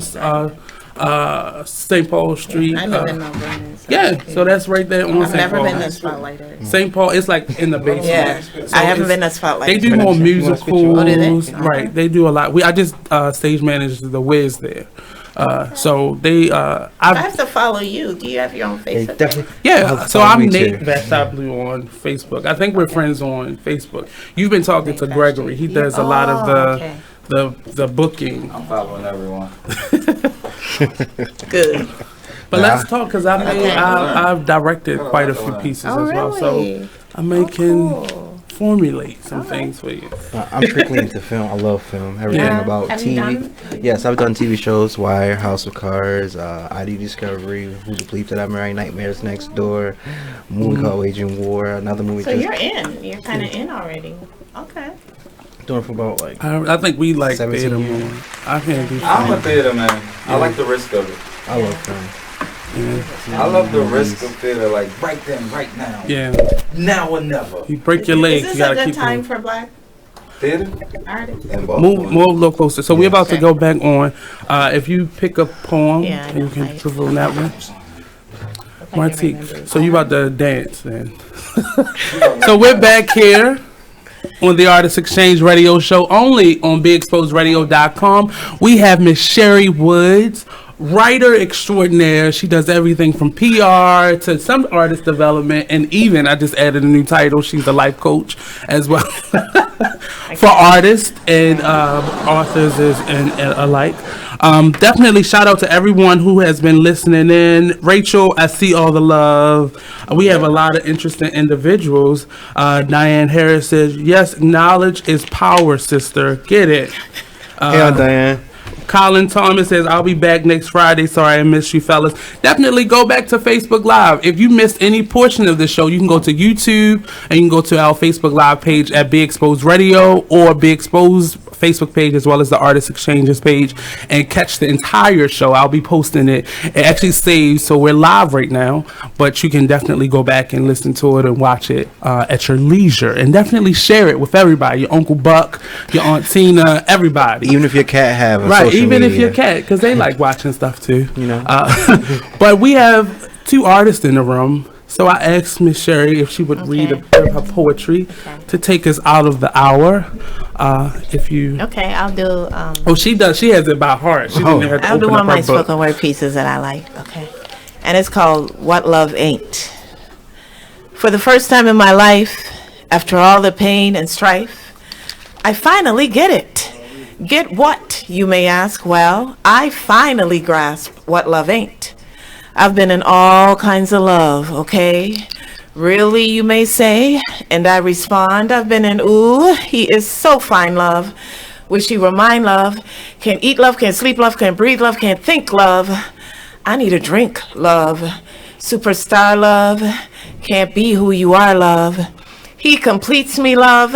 St. Paul Street. I live in Mount Vernon. Yeah, so that's right there on St. Paul. I've never been to Spotlighters. St. Paul, it's like in the basement. Yeah, so I haven't been to Spotlighters. They do more musicals. Oh, do they? Right, they do a lot. I just stage managed the Wiz there. So they, I have to follow you. Do you have your own Facebook? Yeah, so I'm Nate VashtiBlue on Facebook. I think we're friends on Facebook. You've been talking to Gregory. He does a lot of the booking. I'm following everyone. Good. But let's talk, because I've directed quite a few pieces as well. So I can formulate some things for you. I'm strictly into film. I love film. Everything about TV. Yes, I've done TV shows: Wire, House of Cards, ID Discovery, Who the Bleep That I Married, Nightmares Next Door, a movie called Waging War, another movie. So you're in. You're kind of in already. Okay. Doing for about like I think we like 17 theater years. more. I can't do. I'm a theater man. I like the risk of it. I love film. I love the risk of theater, like right then, right now. Yeah. Now or never. You break your legs, Is you this gotta a good keep time moving. for black theater? artists? Move a little closer. So we're about to go back on. If you pick a poem, and you can put on that one. Martique. So you about to dance then? So we're back here on the Artist Exchange Radio Show, only on BeExposedRadio.com. We have Miss Cherrie Woods, writer extraordinaire. She does everything from PR to some artist development, and even I just added a new title. She's a life coach as well for artists and authors and alike. Definitely shout out to everyone who has been listening in. Rachel, I see all the love. We have a lot of interesting individuals. Diane Harris says, yes, knowledge is power, sister. Get it. Hey, Diane. Colin Thomas says, I'll be back next Friday. Sorry I missed you, fellas. Definitely go back to Facebook Live. If you missed any portion of the show, you can go to YouTube and you can go to our Facebook Live page at Be Exposed Radio or Be Exposed Facebook page, as well as the Artist Exchanges page, and catch the entire show. I'll be posting it. It actually saves, so we're live right now, but you can definitely go back and listen to it and watch it at your leisure, and definitely share it with everybody, your Uncle Buck, your Aunt Tina, everybody. Even if your cat have a right, social even media. if your cat, because they like watching stuff too. You know. But we have two artists in the room. So I asked Miss Cherrie if she would read a bit of her poetry to take us out of the hour. If you Okay, I'll do. oh, she does. She has it by heart. She didn't have to I'll do open one up of my her book. spoken word pieces that I like. Okay, and it's called "What Love Ain't." For the first time in my life, after all the pain and strife, I finally get it. Get what, you may ask? Well, I finally grasp what love ain't. I've been in all kinds of love, okay? Really, you may say? And I respond, I've been in, ooh, he is so fine, love. Wish he were mine, love. Can't eat love, can't sleep love, can't breathe love, can't think love. I need a drink, love. Superstar love. Can't be who you are, love. He completes me, love.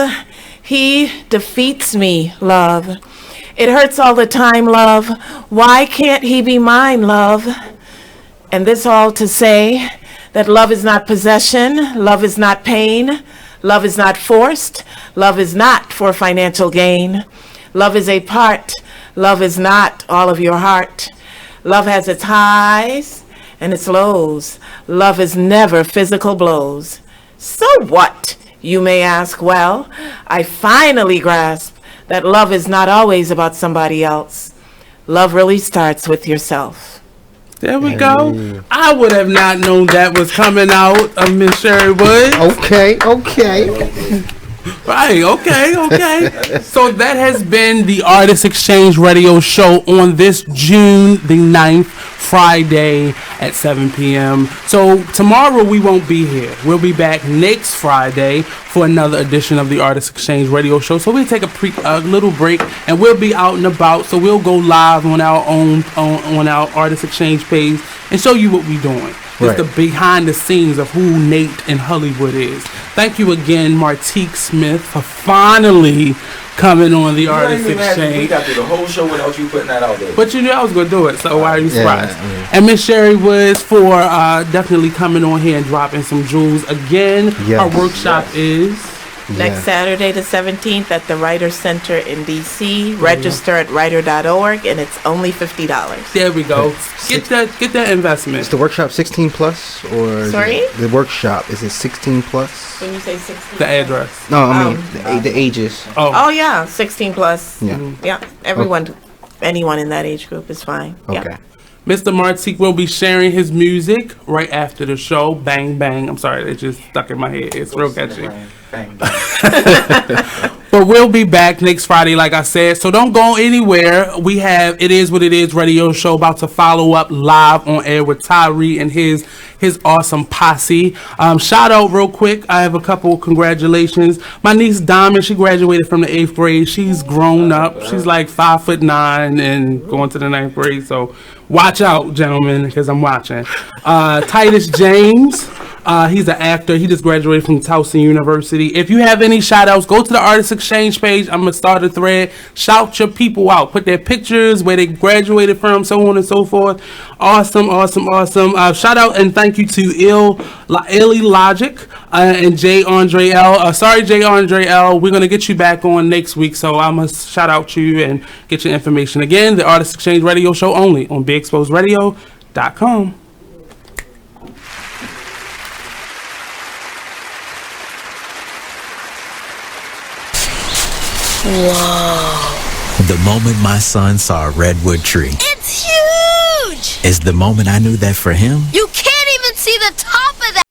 He defeats me, love. It hurts all the time, love. Why can't he be mine, love? And this all to say that love is not possession, love is not pain, love is not forced, love is not for financial gain. Love is a part, love is not all of your heart. Love has its highs and its lows. Love is never physical blows. So what, you may ask? Well, I finally grasp that love is not always about somebody else. Love really starts with yourself. There we go. I would have not known that was coming out of Miss Cherrie Woods. Okay. Right, okay. So that has been the Artist Exchange Radio Show on this June the 9th, Friday at 7 p.m. So tomorrow we won't be here. We'll be back next Friday for another edition of the Artist Exchange Radio Show. So we'll take a little break and we'll be out and about. So we'll go live on our own on our Artist Exchange page and show you what we're doing. It's the behind the scenes of who Nate in Hollywood is. Thank you again, Martique Smith, for finally coming on the Artist Exchange. We got through the whole show without you putting that out there. But you knew I was going to do it, so why are you surprised? And Miss Cherrie Woods for definitely coming on here and dropping some jewels. Again, our workshop is... Next Saturday the 17th at the Writer Center in D.C. Register at writer.org, and it's only $50. There we go. Get that investment. Is the workshop 16 plus or? Sorry? The workshop, is it 16 plus? When you say 16, the address. No, I mean the ages. Oh yeah, 16 plus. Yeah. Yeah. Everyone, anyone in that age group is fine. Okay. Yeah. Mr. Martique will be sharing his music right after the show. Bang, bang. I'm sorry, it just stuck in my head. It's real catchy. Bang, bang. But we'll be back next Friday, like I said. So don't go anywhere. We have It Is What It Is radio show about to follow up live on air with Tyree and his awesome posse. Shout out real quick. I have a couple congratulations. My niece Damonn, she graduated from the 8th grade. She's grown up. She's like 5'9" and going to the 9th grade. So watch out, gentlemen, because I'm watching. Titus James. He's an actor. He just graduated from Towson University. If you have any shout outs, go to the Artist Exchange page. I'm going to start a thread. Shout your people out. Put their pictures, where they graduated from, so on and so forth. Awesome. Shout out and thank you to Illy Logic and J. Andre L. Sorry, J. Andre L. We're going to get you back on next week, so I'm going to shout out you and get your information. Again, the Artist Exchange Radio Show only on BeExposedRadio.com. Whoa. The moment my son saw a redwood tree. It's huge! Is the moment I knew that for him. You can't even see the top of that